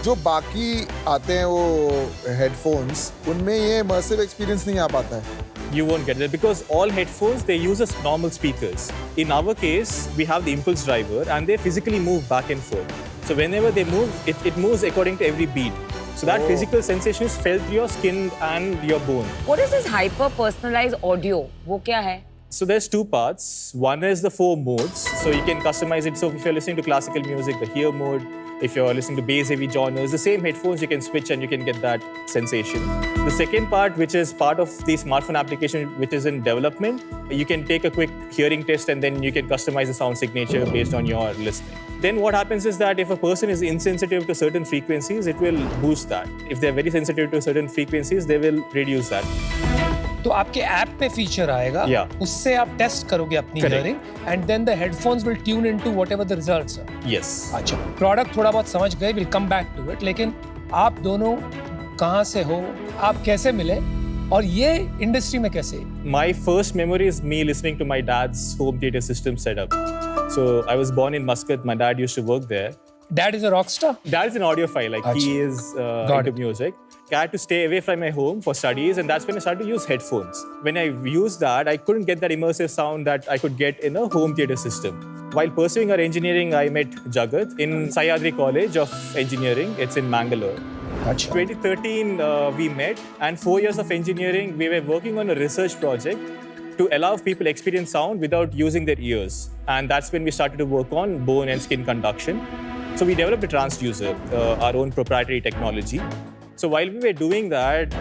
जो बाकी आते हैं वो हेडफोन्स उनमें ये immersive experience नहीं आ पाता है. You won't get that because all headphones, they use as normal speakers. In our case, we have the impulse driver and they physically move back and forth. So whenever they move, it moves according to every beat. So that physical sensation is felt through your skin and your bone. What is this hyper personalized audio? वो क्या है? So there's 2 parts. One is the 4 modes. So you can customize it. So if you're listening to classical music, the hear mode. If you're listening to bass heavy genres, the same headphones you can switch and you can get that sensation. The second part, which is part of the smartphone application, which is in development, you can take a quick hearing test and then you can customize the sound signature based on your listening. Then what happens is that if a person is insensitive to certain frequencies, it will boost that. If they're very sensitive to certain frequencies, they will reduce that. तो आपके ऐप पे फीचर आएगा. Yeah. उससे आप टेस्ट करोगे अपनी Correct. Hearing and then the headphones will tune into whatever the results are. Yes. अच्छा प्रोडक्ट थोड़ा बहुत समझ गए. Will come back to it. लेकिन आप दोनों कहाँ से हो? आप कैसे मिले? और ये इंडस्ट्री में कैसे? My first memory is me listening to my dad's home theater system setup. So I was born in Muscat. My dad used to work there. Dad is a rock star. Dad is an audiophile. Like he Achha. is Got into it. music. I had to stay away from my home for studies, and that's when I started to use headphones. When I used that, I couldn't get that immersive sound that I could get in a home theater system. While pursuing our engineering, I met Jagat in Sahyadri College of Engineering. It's in Mangalore. अच्छा. 2013, we met, and 4 years of engineering, we were working on a research project to allow people experience sound without using their ears. And that's when we started to work on bone and skin conduction. So we developed a transducer, our own proprietary technology. So while we were doing that,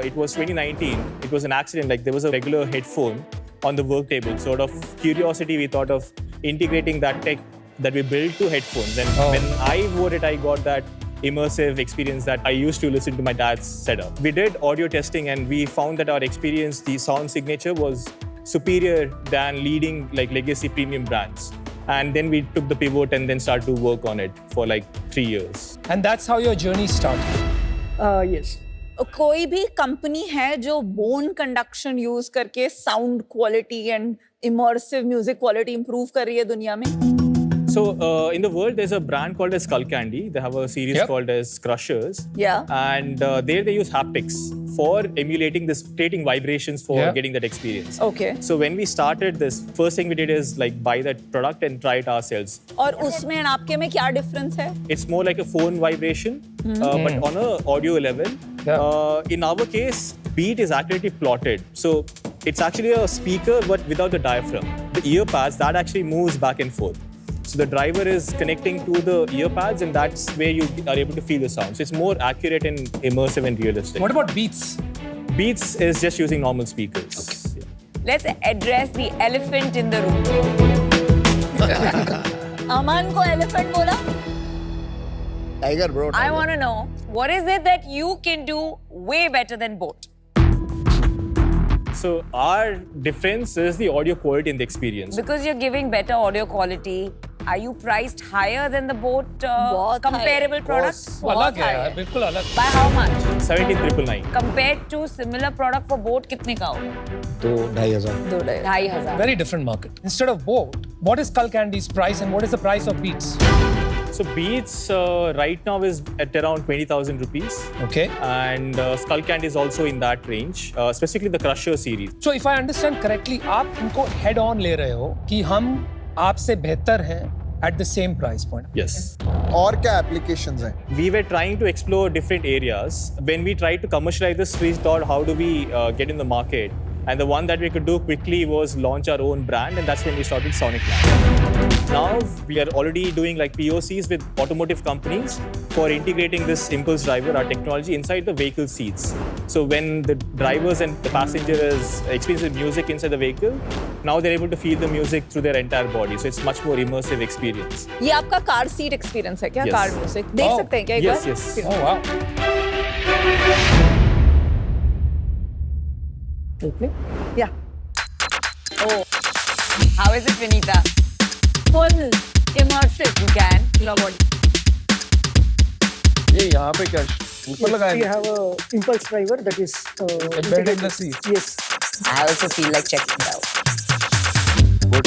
it was 2019. It was an accident. Like there was a regular headphone on the work table. Sort of curiosity, we thought of integrating that tech that we built to headphones. And when I wore it, I got that immersive experience that I used to listen to my dad's setup. We did audio testing and we found that our experience, the sound signature was superior than leading like legacy premium brands. And then we took the pivot and then started to work on it for like 3 years. And that's how your journey started. Yes. कोई भी कंपनी है जो बोन कंडक्शन यूज करके sound quality and immersive music quality improve कर रही है दुनिया में? So in the world, there's a brand called as Skull Candy. They have a series Yep. called as Crushers. Yeah. And there they use haptics for emulating this, creating vibrations for Yeah. getting that experience. Okay. So when we started this, first thing we did is like buy that product and try it ourselves. और उसमें and आपके में क्या डिफरेंस है? It's more like a phone vibration, but on a audio level. Yeah. In our case, beat is accurately plotted. So it's actually a speaker, but without the diaphragm. The ear pads, that actually moves back and forth. So the driver is connecting to the ear pads, and that's where you are able to feel the sound. So it's more accurate and immersive and realistic. What about Beats? Beats is just using normal speakers. Yeah. Let's address the elephant in the room. अमन को elephant बोला? Tiger, bro. I Tiger. want to know, what is it that you can do way better than Boat? So our difference is the audio quality and the experience. Because you're giving better audio quality, are you priced higher than the Boat बहुत comparable high. products? वो अलग है यार, बिल्कुल अलग. By how much? 17,999. Compared to similar product for Boat, कितने का होगा? तो 2,500. 2,500. Very different market. Instead of Boat, what is Skull Candy's price and what is the price of Beats? So Beats right now is at around 20,000 rupees. Okay. And Skull Candy is also in that range, specifically the Crusher series. So if I understand correctly, आप इनको head on ले रहे हो कि हम आपसे बेहतर हैं at the same price point. Yes. और क्या applications हैं? We were trying to explore different areas. When we tried to commercialize this, we thought, how do we get in the market? And the one that we could do quickly was launch our own brand, and that's when we started Sonic Lab. Now we are already doing like POCs with automotive companies for integrating this impulse driver, our technology, inside the vehicle seats. So when the drivers and the passenger is experiencing music inside the vehicle, now they're able to feel the music through their entire body. So it's much more immersive experience. ये आपका car seat experience है क्या? Yes. Car music देख Oh. सकते हैं क्या एक Yes, bar? yes. Oh wow. Yeah. Oh. How is it, Vinita? Full immersive. You can. Love it. ये यहाँ पे क्या ऊपर लगाया We है? have a impulse driver that is Embedded in the seat. Yes. I also feel like checking it out. Good.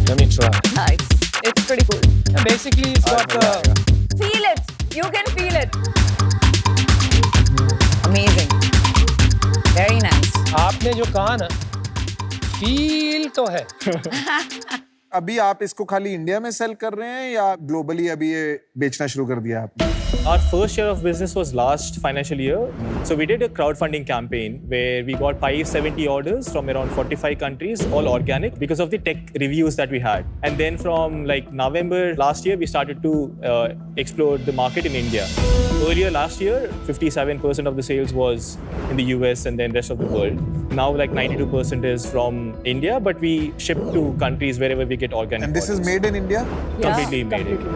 Let me try. Nice. It's pretty cool. Basically, it's got Feel it. You can feel it. Amazing. Very nice. आपने जो कहा ना, feel तो है. अभी आप इसको खाली इंडिया में सेल कर रहे हैं या ग्लोबली अभी ये बेचना शुरू कर दिया आपने? Our first year of business was last financial year. So we did a crowdfunding campaign where we got 570 orders from around 45 countries, all organic, because of the tech reviews that we had. And then from like November last year, we started to explore the market in India. Earlier last year, 57% of the sales was in the US and then rest of the world. Now like 92% is from India, but we ship to countries wherever we get organic And this is orders. made in India? Completely made it.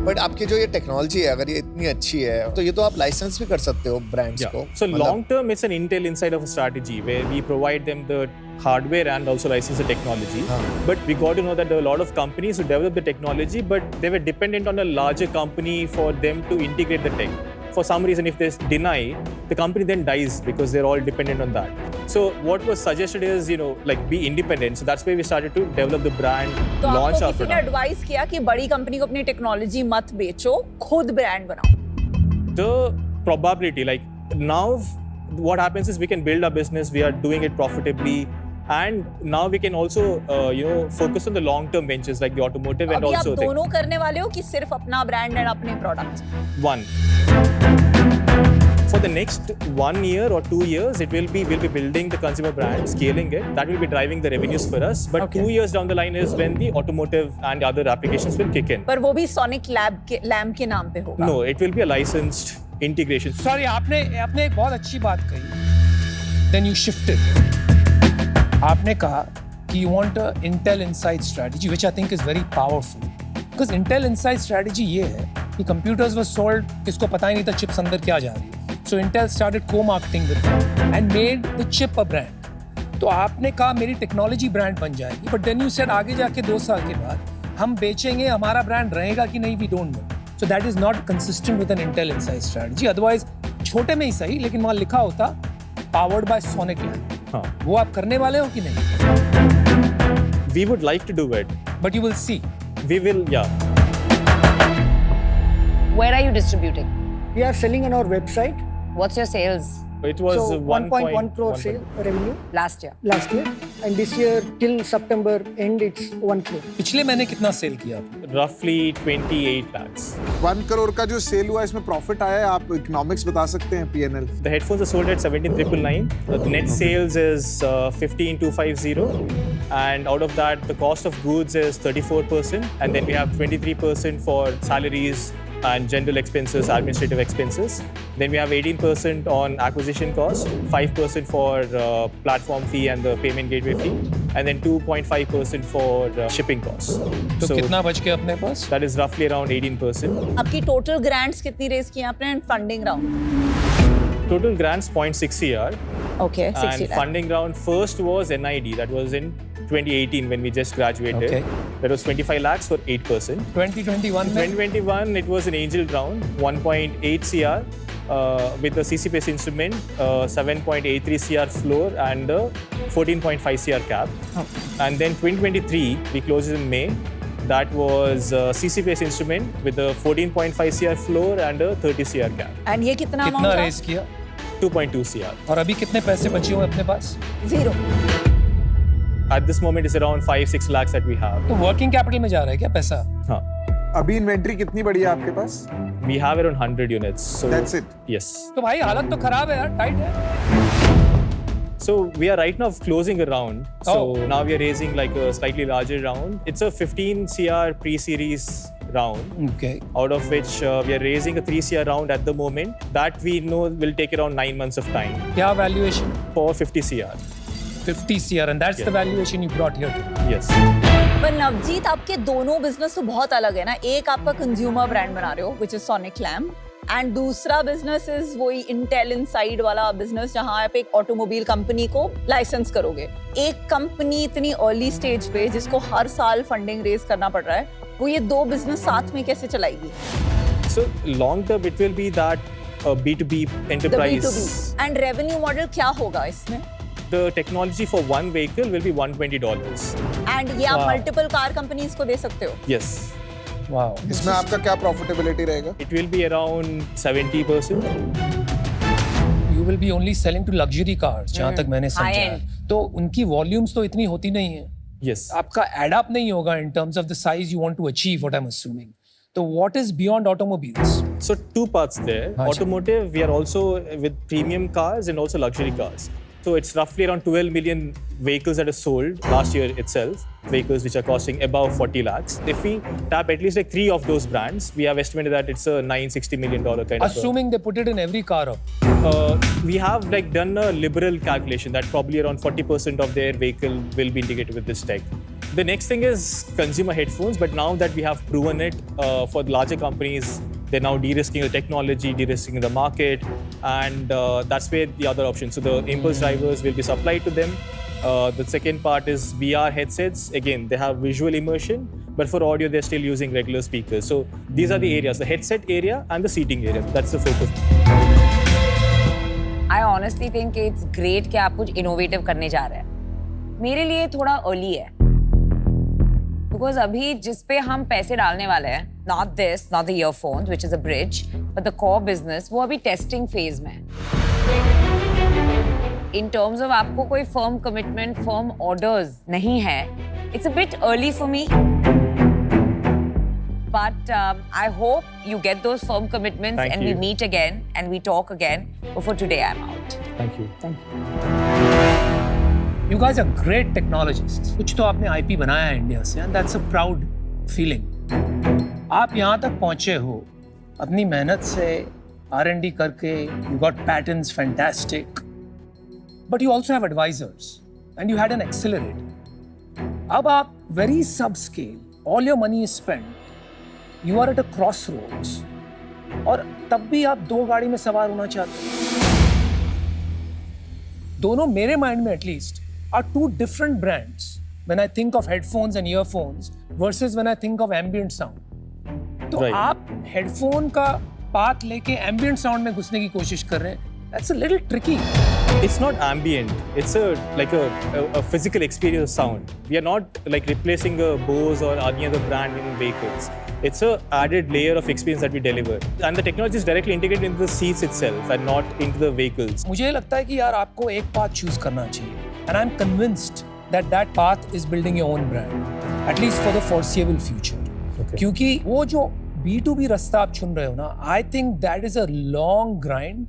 But आपकी जो ये टेक्नोलॉजी है अगर ये इतनी अच्छी है तो ये तो आप लाइसेंस भी कर सकते हो ब्रांड्स को. So long term, it's an Intel inside of a strategy where we provide them the hardware and also license the technology. But we got to know that there are a lot of companies who develop the technology, but they were dependent on a larger company for them to integrate the tech. For some reason, if they deny, the company then dies because they're all dependent on that. So what was suggested is, like be independent. So that's where we started to develop the brand, तो launch आपको our किसी ने product. एडवाइस किया कि बड़ी कंपनी को अपनी टेक्नोलॉजी मत बेचो, खुद ब्रांड बनाओ. The probability, like now what happens is we can build our business, we are doing it profitably, and now we can also focus on the long term ventures like the automotive and अभी आप also दोनों करने वाले हो कि सिर्फ अपना ब्रांड एंड अपने products? one. For the next 1 year or 2 years, we'll be building the consumer brand, scaling it. That will be driving the revenues for us. But 2 years down the line is when the automotive and other applications will kick in. पर वो भी सोनिक लैब के नाम पे होगा. No, it will be a licensed integration. Sorry, आपने एक बहुत अच्छी बात कही. Then you shifted. आपने कहा कि you want a Intel Inside strategy, which I think is very powerful. Because Intel Inside strategy ये है कि computers were sold, किसको पता ही नहीं था chips अंदर क्या जा रही है. So Intel started co-marketing with them and made the chip a brand. तो आपने कहा मेरी टेक्नोलॉजी ब्रांड बन जाएगी, but then you said आगे जाके 2 साल के बाद हम बेचेंगे, हमारा ब्रांड रहेगा कि नहीं, we don't know. So that is not consistent with an Intel Inside strategy. Otherwise छोटे में ही सही, लेकिन वहाँ लिखा होता powered by Sonic Lab. हाँ. वो आप करने वाले हो कि नहीं? We would like to do it. But you will see. We will, yeah. Where are you distributing? We are selling on our website. What's your sales It was So 1.1 crore sale revenue last year? last year. and this year till September end it's 1 crore. पिछले महीने कितना सेल किया आपने? Roughly 28 lakhs. 1 करोड़ का जो सेल हुआ इसमें प्रॉफिट आया है, आप इकोनॉमिक्स बता सकते हैं P&L? The headphones are sold at 17,999. The net sales is 15,250, and out of that, the cost of goods is 34%, and then we have 23% for salaries and general expenses, administrative expenses. Then we have 18% on acquisition cost, 5% for platform fee and the payment gateway fee, and then 2.5% for shipping costs. तो कितना बच गया अपने पास? That is roughly around 18%. आपकी टोटल ग्रांट्स कितनी रेज की आपने and funding round? Total grants 0.6 CR. Okay 60 And lakh. funding round first was NID. That was in 2018 when we just graduated. Okay. That was 25 lakhs for 8%. 2021 में 2021, it was an angel round, 1.8 CR with the CC-based instrument, 7.83 CR floor and a 14.5 CR cap. And then 2023, we closed it in May. That was a CC-based instrument with a 14.5 CR floor and a 30 CR cap. And ये कितना कितना अमाउंट रेस किया? 2.2 CR. और अभी कितने पैसे बचे हुए अपने पास? Zero. At this moment, it's around 5-6 lakhs that we have. तो वर्किंग कैपिटल में जा रहा है क्या पैसा? Huh. अभी इन्वेंट्री कितनी बड़ी है आपके पास? We have around 100 units. So That's it? Yes. तो भाई हालत तो खराब है यार, टाइट है. So we are right now closing a round. So Oh. now we are raising like a slightly larger round. It's a 15 CR pre-series round, Okay. out of which we are raising a 3 CR round at the moment. That we know will take around 9 months of time क्या valuation? for 50 CR. 50 CR and that's the Yeah. valuation you brought here today. Yes. पर नवजीत आपके दोनों बिजनेस तो बहुत अलग है ना. एक आपका कंज्यूमर ब्रांड बना रहे हो which is sonic lamp and दूसरा बिजनेस इज वही इंटेल इनसाइड वाला बिजनेस जहां आप एक ऑटोमोबाइल कंपनी को लाइसेंस करोगे. एक कंपनी इतनी अर्ली स्टेज पे जिसको हर साल फंडिंग रेज करना पड़ रहा है, वो ये दो बिजनेस साथ में कैसे चलाएगी? So long term, it will be that B2B The enterprise. B2B and revenue model क्या होगा इसमें? The technology for one vehicle will be $120. And ये आप Wow. मल्टीपल कार कंपनीज को दे सकते हो. Yes. Wow. इसमें आपका क्या प्रॉफिटेबिलिटी रहेगा? It will be around 70%. You will be only selling to luxury cars, जहाँ तक मैंने समझा High है. end. तो उनकी वॉल्यूम्स तो इतनी होती नहीं है. Yes. आपका एड अप नहीं होगा in terms of the size you want to achieve, what I'm assuming. So what is beyond automobiles? So two parts there. Achha. Automotive, we are also with premium cars and also luxury cars. So it's roughly around 12 million vehicles that are sold last year itself, vehicles which are costing above 40 lakhs. If we tap at least like 3 of those brands, we have estimated that it's a $960 million kind of. Assuming they put it in every car up. We have like done a liberal calculation that probably around 40% of their vehicle will be integrated with this tech. The next thing is consumer headphones, but now that we have proven it for the larger companies, they're now de-risking the technology, de-risking the market, and that's where the other option. So the impulse drivers will be supplied to them. The second part is VR headsets. Again, they have visual immersion, but for audio, they're still using regular speakers. So these are the areas, the headset area and the seating area. That's the focus. I honestly think it's great कि आप कुछ innovative करने जा रहे हैं. मेरे लिए थोड़ा early है. Because अभी जिस पे हम पैसे डालने वाले हैं, not this, not the earphones, which is a bridge, but the core business, वो अभी testing phase में है. In terms of आपको कोई firm commitment, firm orders नहीं है, it's a bit early for me. But I hope you get those firm commitments Thank and you. we meet again and we talk again. But for today, I'm out. Thank you. You guys are great technologists. कुछ तो आपने IP बनाया है इंडिया से, and that's a proud feeling. आप यहाँ तक पहुँचे हो अपनी मेहनत से, R&D करके, you got patents, fantastic. But you also have advisors, and you had an accelerator. अब आप very subscale, all your money is spent. You are at a crossroads. और तब भी आप दो गाड़ी में सवार होना चाहते हो. दोनों मेरे माइंड में at least are two different brands when I think of headphones and earphones versus when I think of ambient sound. तो Right. आप हेडफोन का पाथ लेके ambient sound में घुसने की कोशिश कर रहे हैं. That's a little tricky. It's not ambient. It's a physical experience of sound. We are not like replacing a Bose or any other brand in vehicles. It's a added layer of experience that we deliver. And the technology is directly integrated into the seats itself and not into the vehicles. मुझे लगता है कि यार आपको एक पाथ चूज करना चाहिए. And I'm convinced that path is building your own brand, at least for the foreseeable future. Okay. क्योंकि वो जो B2B रास्ता आप चुन रहे हो ना, I think that is a long grind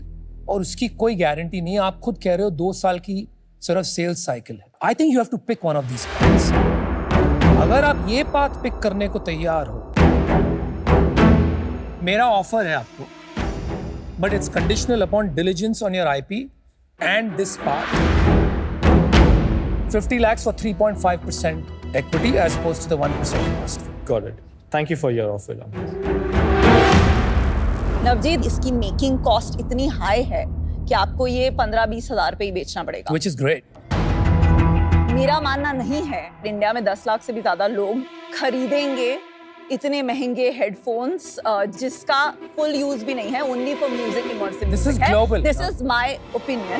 और उसकी कोई गारंटी नहीं है. आप खुद कह रहे हो 2 साल की सिर्फ सेल्स साइकिल है. I think you have to pick one of these paths. अगर आप ये पाथ पिक करने को तैयार हो, मेरा ऑफर है आपको, but it's conditional upon diligence on your IP and this path. 50 lakhs for 3.5% equity as opposed to the 1% investment. Got it. Thank you for your offer. Navjeet, इसकी मेकिंग कॉस्ट इतनी हाई है कि आपको ये 15-20 हजार पे ही बेचना पड़ेगा. Which is great. मेरा मानना नहीं है इंडिया में 10 लाख से भी ज्यादा लोग खरीदेंगे इतने महंगे हेडफोन्स जिसका फुल यूज भी नहीं है, only for music immersive. This is global. This is my opinion.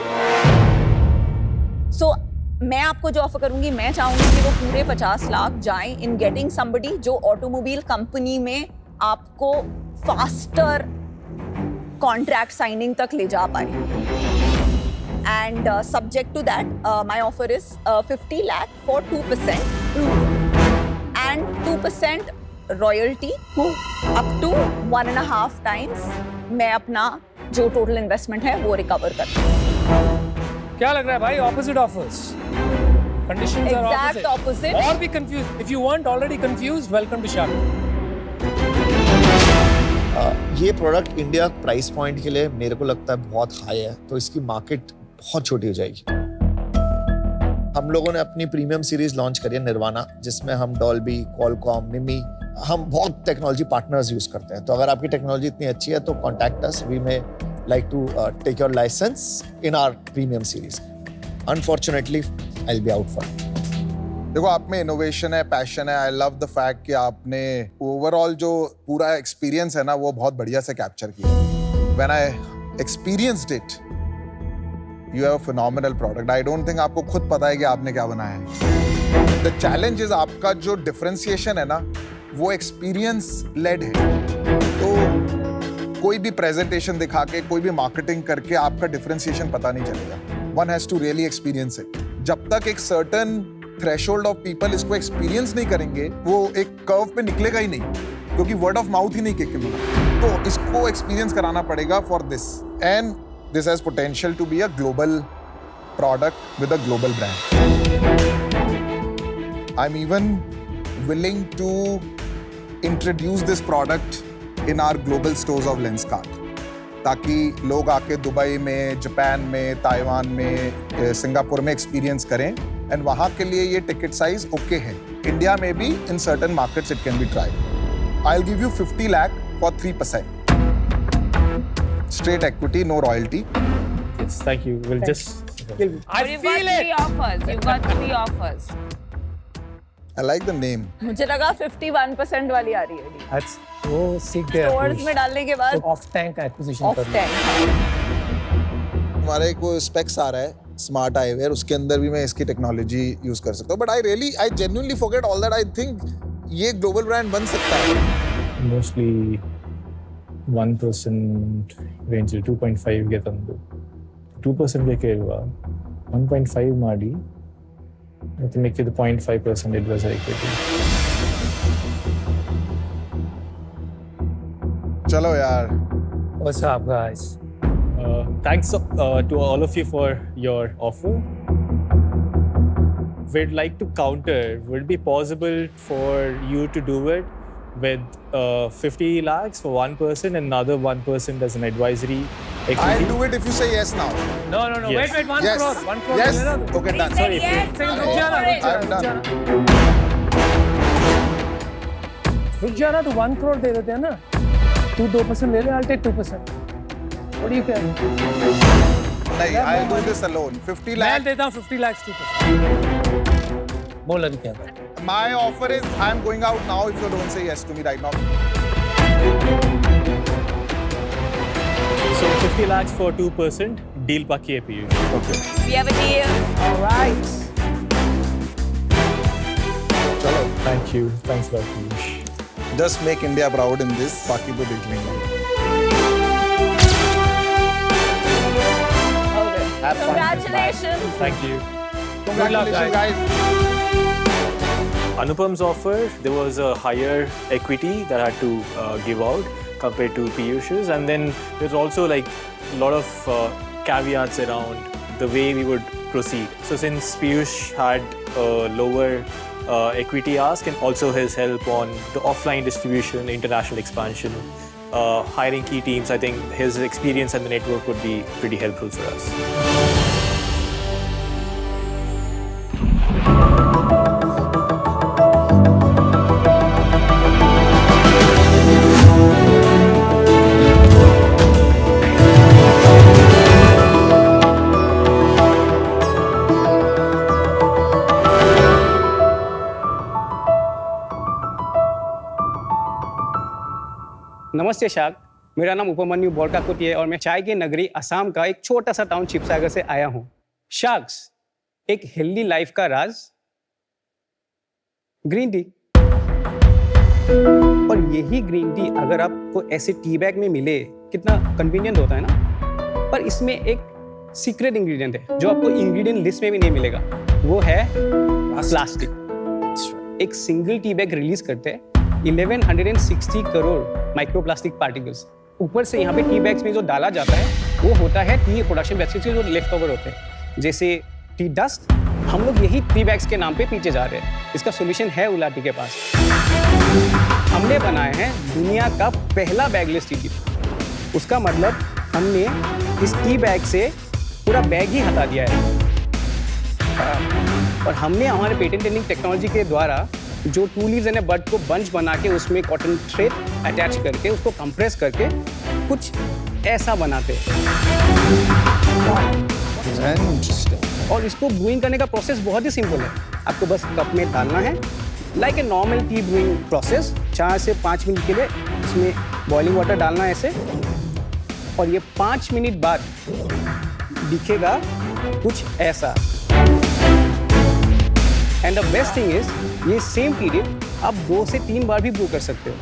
So मैं आपको जो ऑफर करूंगी, मैं चाहूंगी कि वो पूरे 50 लाख जाएं इन गेटिंग समबडी जो ऑटोमोबाइल कंपनी में आपको फास्टर कॉन्ट्रैक्ट साइनिंग तक ले जा पाए. And subject to that, my offer is 50 lakh for 2% and 2% royalty up to 1.5 times मैं अपना जो total investment है वो recover करता हूँ. क्या लग रहा है भाई? Opposite offers. Conditions are Exact opposite. Or be confused. If you weren't already confused, welcome to Shark. ये प्रोडक्ट इंडिया प्राइस पॉइंट के लिए मेरे को लगता है बहुत हाई है, तो इसकी मार्केट बहुत छोटी हो जाएगी. हम लोगों ने अपनी प्रीमियम सीरीज लॉन्च करी है निर्वाणा, जिसमें हम डॉल्बी, क्वालकॉम, मिमी, हम बहुत टेक्नोलॉजी पार्टनर्स यूज करते हैं. तो अगर आपकी टेक्नोलॉजी इतनी अच्छी है तो contact us. We may like to take your licence in our premium series. Unfortunately I will be out for. देखो, आप में इनोवेशन है, पैशन है. आई लव द फैक्ट कि आपने ओवरऑल जो पूरा एक्सपीरियंस है ना वो बहुत बढ़िया से कैप्चर किया. When I experienced it, you have a phenomenal product. I don't think आपको खुद पता है कि आपने क्या बनाया है. द चैलेंज इज आपका जो डिफरेंशिएशन है ना वो एक्सपीरियंस लेड है. तो कोई भी प्रेजेंटेशन दिखा के, कोई भी मार्केटिंग करके आपका डिफरेंशिएशन पता नहीं चलेगा. One has to really experience it. जब तक एक सर्टन थ्रेशोल्ड ऑफ पीपल इसको एक्सपीरियंस नहीं करेंगे, वो एक कर्व पे निकलेगा ही नहीं, क्योंकि वर्ड ऑफ माउथ ही नहीं किक मिला. तो इसको एक्सपीरियंस कराना पड़ेगा for this. And this has potential to be a global product with a global brand. I'm even willing to introduce this product in our global stores of Lenskart, ताकि लोग आके दुबई में, जापान में, ताइवान में, सिंगापुर में एक्सपीरियंस करें. एंड वहाँ के लिए ये टिकट साइज ओके है. इंडिया में भी in certain markets it can be tried. I will give you 50 lakh for 3%. Straight equity, no royalty. Yes, thank you. We'll just. I You've feel got it. 3 offers. You've got 3 offers. I like the name. मुझे लगा 51% वाली आ रही है. That's वो सीख गया. स्टोर्स में डालने के बाद ऑफ टैंक एक्विजिशन ऑफ कर लिया. टैंक. हमारे को स्पेक्स आ रहा है स्मार्ट आईवेयर, उसके अंदर भी मैं इसकी टेक्नोलॉजी यूज कर सकता हूँ. But I genuinely forget all that. I think ये ग्लोबल ब्रांड बन सकता है. Mostly 1% range 2.5 ಗೆ ತಂದು 2% ಗೆ ಕೇಳುವ 1.5 ಮಾಡಿ ಮತ್ತೆ ಮಿಕ್ಕಿದ 0.5% advisor equity. चलो यार. What's up, guys? Thanks to all of you for your offer. We'd like to counter. Would it be possible for you to do it with 50 lakhs for one person and another 1% as an advisory equity? I'll do it if you say yes now. No. Yes. Wait. 1 Yes. crore. 1 crore. Yes. ले लो. Okay, done. He said Sorry, yes. Second, Go रुक जाना, for it. I'm done. रुक जाना. तो 1 crore दे देते हैं ना. तू 2% ले ले. I'll take 2%. What do you care? नहीं, I'll do this alone. 50 मैं lakh. देता हूँ 50 lakhs 2%. बोल अभी क्या बात. My offer is I'm going out now if you don't say yes to me right now. So 50 lakhs for 2%. Deal paki hai Piyush. Okay. We have a deal. All right. चलो. Thank you. Thanks a lot, Piyush. Just make India proud in this. बाकी तो देख लेंगे. Okay. Have fun. Congratulations. Thank you. Congratulations, guys. Anupam's offer, there was a higher equity that I had to give out compared to Piyush's, and then there's also like a lot of caveats around the way we would proceed. So since Piyush had a lower equity ask and also his help on the offline distribution, international expansion, hiring key teams, I think his experience and the network would be pretty helpful for us. नमस्ते शाक, मेरा नाम उपमन्यु बोरकाकुटी है और मैं चाय की नगरी असम का एक छोटा सा टाउन शिवसागर से आया हूँ। शाक्स, एक हेल्दी लाइफ का राज ग्रीन टी। और यही ग्रीन टी अगर आपको ऐसे टी बैग में मिले कितना कन्वीनियंट होता है ना। पर इसमें एक सीक्रेट इंग्रेडिएंट है जो आपको इंग्रेडिएंट लिस्ट में भी नहीं मिलेगा, वो है प्लास्टिक। एक सिंगल टी बैग रिलीज करते हैं 1160 करोड़ माइक्रोप्लास्टिक पार्टिकल्स। ऊपर से यहाँ पे टी बैग्स में जो डाला जाता है वो होता है टी प्रोडक्शन बैसेस के जो लेफ्ट ओवर होते हैं, जैसे टी डस्ट। हम लोग यही टी बैग्स के नाम पे पीछे जा रहे हैं। इसका सोल्यूशन है उला टी के पास। हमने बनाया है दुनिया का पहला बैगलेस टी टिप। उसका मतलब हमने इस टी बैग से पूरा बैग ही हटा दिया है। और हमने हमारे पेटेंट पेंडिंग टेक्नोलॉजी के द्वारा जो 2 लीव्स एंड बड को बंच बना के उसमें कॉटन थ्रेड अटैच करके उसको कंप्रेस करके कुछ ऐसा बनाते हैं। और इसको ब्रूइंग करने का प्रोसेस बहुत ही सिंपल है। आपको बस कप में डालना है, like a normal T brewing process. 4 से 5 मिनट के लिए इसमें बॉइलिंग वाटर डालना है ऐसे, और ये 5 मिनट बाद दिखेगा कुछ ऐसा। And the best thing is ये सेम टी डिप आप 2 से 3 बार भी ब्रू कर सकते हो।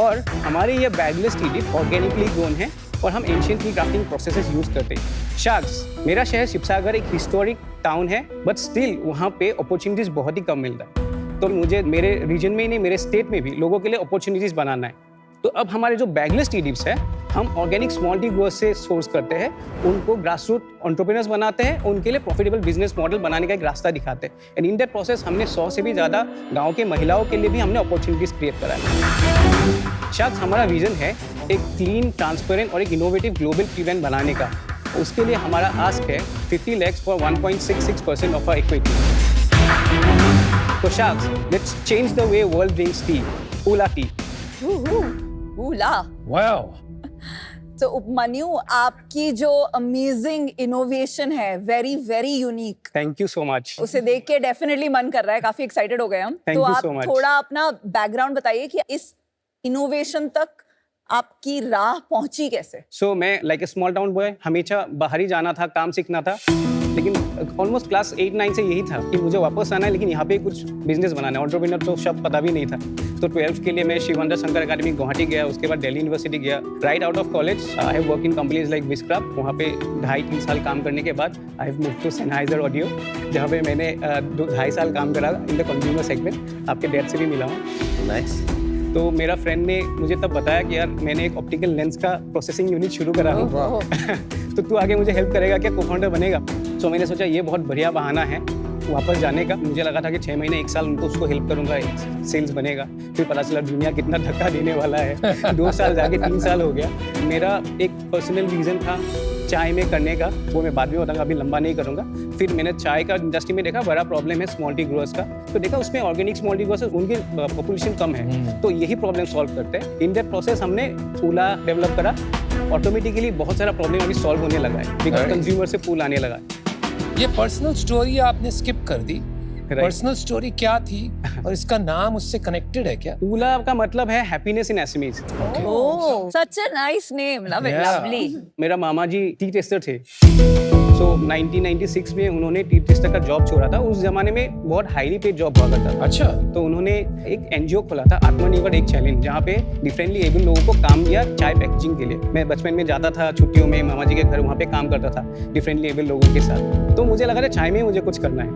और हमारे ये bagless tea dip organically grown है और हम ancient tea crafting processes use करते हैं। शाक्स, मेरा शहर शिवसागर एक हिस्टोरिक टाउन है, बट स्टिल वहाँ पे अपॉर्चुनिटीज बहुत ही कम मिलता है। तो मुझे मेरे रीजन में ही नहीं, मेरे स्टेट में भी लोगों के लिए अपॉर्चुनिटीज बनाना है। तो अब हमारे जो बैगलेस टी डिप्स है हम ऑर्गेनिक स्मॉल टी ग्रोअर्स से सोर्स करते हैं, उनको ग्रास रूट एंटरप्रेन्योर्स बनाते हैं, उनके लिए प्रॉफिटेबल बिजनेस मॉडल बनाने का एक रास्ता दिखाते हैं। एंड इन दैट प्रोसेस हमने 100 से भी ज़्यादा गांव के महिलाओं के लिए भी हमने अपॉर्चुनिटीज क्रिएट करा है। शायद हमारा विजन है एक क्लीन, ट्रांसपेरेंट और एक इनोवेटिव ग्लोबल टी ब्रांड बनाने का। उसके लिए हमारा आस्क है 50 lakhs for 1.66% of our equity. तो sharks, let's change the way world drinks tea, Ula tea. Ula. Wow. तो उपमन्यु, आपकी जो अमेजिंग इनोवेशन है, very very unique, thank you so much. उसे देख के डेफिनेटली मन कर रहा है, काफी एक्साइटेड हो गए हम। Thank तो you आप so much. थोड़ा अपना बैकग्राउंड बताइए कि इस इनोवेशन तक आपकी राह पहुंची कैसे? सो मैं like a small town boy, हमेशा बाहर ही जाना था, काम सीखना था, लेकिन ऑलमोस्ट क्लास 8-9 से यही था कि मुझे वापस आना है, लेकिन यहाँ पे कुछ बिजनेस बनाना है। एंटरप्रेन्योर तो शब्द पता भी नहीं था। तो 12th के लिए मैं शिवानंद शंकर अकेडमी गुवाहाटी गया, उसके बाद दिल्ली यूनिवर्सिटी गया। Right out of college I have work in companies like Wiscraft. वहाँ पे 2.5-3 साल काम करने के बाद I have move to Sennheiser audio, जहाँ पे मैंने 2.5 साल काम करा इन द कंज्यूमर सेगमेंट। आपके डैड से भी मिला हूँ। नाइस। तो मेरा फ्रेंड ने मुझे तब बताया कि यार मैंने एक ऑप्टिकल लेंस का प्रोसेसिंग यूनिट शुरू करा हूँ, तो तू आगे मुझे हेल्प करेगा क्या, को-फाउंडर बनेगा? तो मैंने सोचा ये बहुत बढ़िया बहाना है वापस जाने का। मुझे लगा था कि 6 महीने 1 साल उनको उसको हेल्प करूंगा, सेल्स बनेगा। फिर पता चला दुनिया कितना धक्का देने वाला है। 2 साल जाके 3 साल हो गया। मेरा एक पर्सनल रीज़न था चाय में करने का, वो मैं बाद में बताऊंगा, अभी लंबा नहीं करूंगा। फिर मैंने चाय का इंडस्ट्री में देखा बड़ा प्रॉब्लम है स्मॉल टी ग्रोअर्स का, तो देखा उसमें ऑर्गेनिक स्मॉल टी ग्रोअर्स उनकी पॉपुलेशन कम है, तो यही प्रॉब्लम सॉल्व करते हैं। इन दैट प्रोसेस हमने पूला डेवलप करा। ऑटोमेटिकली बहुत सारा प्रॉब्लम अभी सॉल्व होने लगा है, बिकॉज कंज्यूमर से पूल आने लगा है। ये पर्सनल स्टोरी आपने स्किप कर दी। पर्सनल स्टोरी क्या थी और इसका नाम उससे कनेक्टेड है क्या? पूला का मतलब है happiness in SMEs. Oh, such a nice name, love it, Yeah. Lovely. मेरा मामा जी टी टेस्टर थे। तो 1996 में उन्होंने टी टेस्टर का जॉब छोड़ा था। उस जमाने में बहुत हाईली पेड जॉब हुआ करता था। अच्छा। तो उन्होंने एक एनजीओ खोला था, आत्मनिर्भर एक चैलेंज, जहाँ पे डिफरेंटली एबल लोगों को काम दिया चाय पैकेजिंग के लिए। मैं बचपन में जाता था छुट्टियों में मामा जी के घर, वहाँ पे काम करता था डिफरेंटली एबल लोगों के साथ। तो मुझे लगा था चाय में मुझे कुछ करना है,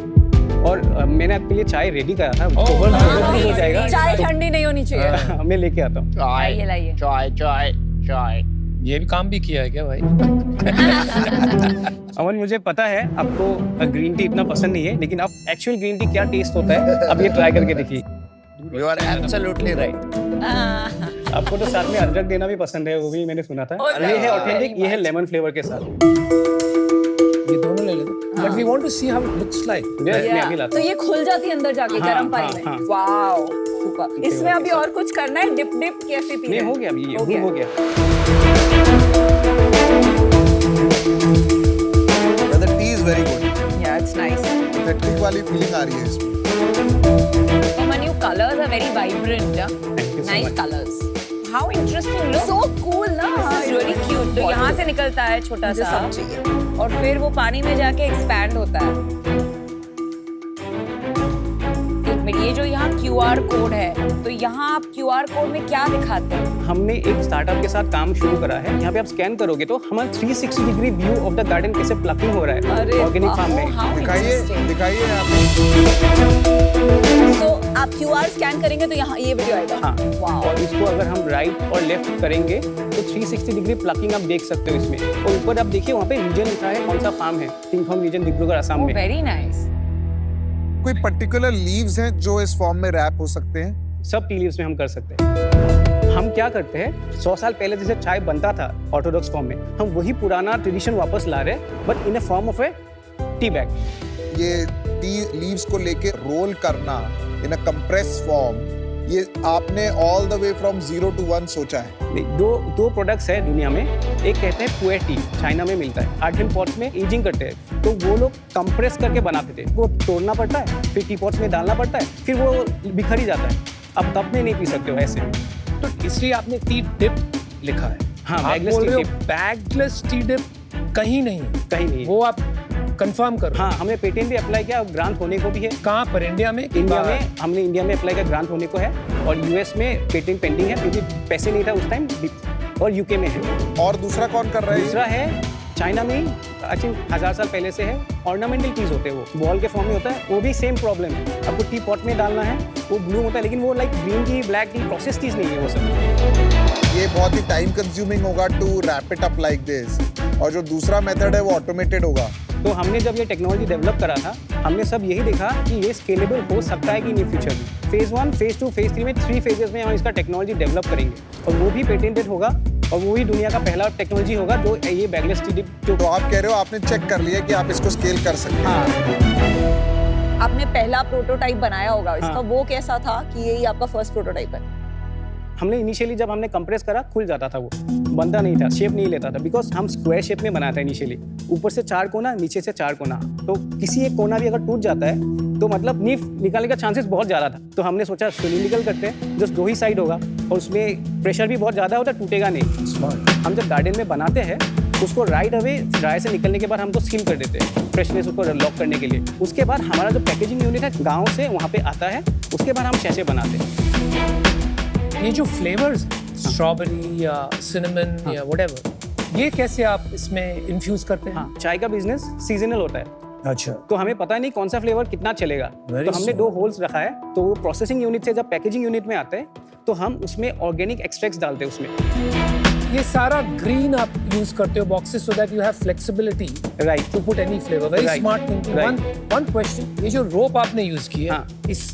और मैंने आपके लिए चाय रेडी करा था। हो जाएगा, चाय ठंडी नहीं होनी चाहिए। मैं लेके आता हूँ। लाइए लाइए। चाय चाय चाय। ये भी काम भी किया है क्या भाई? अमन, मुझे पता है आपको ग्रीन टी इतना पसंद नहीं है, लेकिन आप एक्चुअल ग्रीन टी क्या टेस्ट होता है अब ये ट्राई करके देखिए। You are absolutely right. आपको तो साथ में अदरक देना भी पसंद है, वो भी मैंने सुना था। ये है ऑथेंटिक, ये है लेमन फ्लेवर के साथ। ये दोनों ले लेते। But we want to see how it looks like. मैं अभी लाता तो ये खुल जाती है अंदर जाके हाँ, गर्म पानी हाँ, में। हाँ। Wow, super. इसमें अभी और कुछ करना है? डिप डिप कैसे पी नहीं, रहे हैं? हो गया अभी, ये हो गया। Brother, tea is very good. Yeah, it's nice. Authentic वाली फीलिंग आ रही है इसमें। Aman, your colors are very vibrant. Yeah? Thank you so Nice much. colors. How interesting look. So cool ना। This is really cute. तो यहाँ से निकलता है छोटा मुझे सा, सब चाहिए। और फिर वो पानी में जाके एक्सपैंड होता है। एक मिनट, ये जो यहाँ QR कोड है, तो यहाँ आप QR कोड में क्या दिखाते हैं? हमने एक स्टार्टअप के साथ काम शुरू करा है। यहाँ पे आप स्कैन करोगे तो हमारा 360 degree view of the garden कैसे प्लकिंग हो रहा है अरे ऑर्गेनिक फार्म Oh, में। how दिखाइए interesting. दिखाइए यहाँ पे। तो आप QR स्कैन करेंगे तो यहाँ ये वीडियो आएगा। हाँ, वाओ। और इसको अगर हम राइट और लेफ्ट करेंगे तो 360 डिग्री प्लकिंग आप देख सकते हो इसमें। और ऊपर आप देखिए वहाँ पे रीजन लिखा है, कौन सा फार्म है, किंगथॉन्ग रीजन, डिब्रूगढ़, असम Oh, में। very nice. कोई पर्टिकुलर लीव्स हैं जो इस फॉर्म में रैप हो सकते हैं? सब टी लीव्स में हम कर सकते हैं। हम क्या करते हैं, 100 साल पहले जैसे चाय बनता था ऑर्थोडॉक्स फॉर्म में, हम वही पुराना ट्रेडिशन वापस ला रहे हैं, but in a form of A tea bag. ये टी लीव्स को लेके रोल करना इन अ कंप्रेस फॉर्म, ये आपने all the way from 0 to 1 सोचा है? दो प्रोडक्ट्स है दुनिया में। एक कहते हैं पुए टी, चाइना में मिलता है। आर्टिन पॉट्स में एजिंग करते हैं, तो वो लोग कंप्रेस करके बनाते थे। वो तोड़ना पड़ता है, फिर टी पॉट्स में डालना पड़ता है, फिर वो बिखर ही जाता है। अब कप में नहीं पी सकते हो ऐसे। तो इसलिए आपने टी डिप लिखा है। हाँ, आप बैगलेस बोल टी रहे हो डिप। बैगलेस टी डिप कहीं नहीं है। कहीं नहीं है। वो आप कंफर्म करो। हाँ, हमने पेटेंट भी अप्लाई किया, ग्रांट होने को भी है। कहाँ पर? इंडिया में? इंडिया में हमने इंडिया में अप्लाई किया, ग्रांट होने को है, और यूएस में पेटेंट पेंडिंग है क्योंकि पैसे नहीं था उस टाइम, और यूके में है। और दूसरा कौन कर रहा है? दूसरा है चाइना में ही, आई थिंक 1000 साल पहले से है। ऑर्नामेंटल टीज होते हैं, वो बॉल के फॉर्म में होता है, वो भी सेम प्रॉब्लम है। आपको टी पॉट में डालना है, वो ब्लू होता है, लेकिन वो like green tea, black tea, process teas नहीं है वो सब। ये बहुत ही टाइम कंज्यूमिंग होगा to wrap it up like this, और जो दूसरा मेथड है वो ऑटोमेटेड होगा। तो हमने जब ये टेक्नोलॉजी डेवलप करा था, हमने सब यही देखा कि ये स्केलेबल हो सकता है कि नहीं फ्यूचर में। फेज 1, फेज 2, फेज 3 में 3 फेजेस में हम इसका टेक्नोलॉजी डेवलप करेंगे, और वो भी पेटेंटेड होगा, और वो ही दुनिया का पहला टेक्नोलॉजी होगा जो ये बैगलेस टी डिप जो। तो आप कह रहे हो आपने चेक कर लिया कि आप इसको स्केल कर सकते हैं? हाँ, आपने पहला प्रोटोटाइप बनाया होगा इसका, हाँ। वो कैसा था कि यही आपका फर्स्ट प्रोटोटाइप है? हमने इनिशियली जब हमने कंप्रेस करा, खुल जाता था, वो बनता नहीं था, शेप नहीं लेता था, बिकॉज हम स्क्वायर शेप में बनाया था इनिशियली। ऊपर से 4 कोना, नीचे से 4 कोना, तो किसी एक कोना भी अगर टूट जाता है तो मतलब नीफ निकालने का चांसेस बहुत ज़्यादा था। तो हमने सोचा सिलिंड्रिकल करते हैं, जस्ट 2 ही साइड होगा, और उसमें प्रेशर भी बहुत ज़्यादा होता है, टूटेगा नहीं। स्मार्ट। हम जब गार्डन में बनाते हैं, उसको राइट अवे ड्राई से निकलने के बाद हम तो सील कर देते हैं, फ्रेशनेस उसको लॉक करने के लिए। उसके बाद हमारा जो पैकेजिंग यूनिट है गाँव से वहाँ पे आता है, उसके बाद हम शैशे बनाते हैं। ये जो फ्लेवर्स, स्ट्रॉबेरी या सिनेमन या व्हाटएवर, ये कैसे आप इसमें इन्फ्यूज करते हैं? हाँ, चाय का बिजनेस सीजनल होता है, अच्छा। तो हमें पता नहीं कौन सा फ्लेवर कितना चलेगा। Very तो हमने smart. 2 होल्स रखा है, तो वो प्रोसेसिंग यूनिट से जब पैकेजिंग यूनिट में आते हैं तो हम उसमें ऑर्गेनिक एक्सट्रैक्ट्स डालते हैं उसमें। ये सारा ग्रीन आप यूज करते हो boxes so that you have flexibility right. To put any flavour. Very Right. Smart thinking. Right. One question, ये जो रोप आपने यूज की है, हाँ।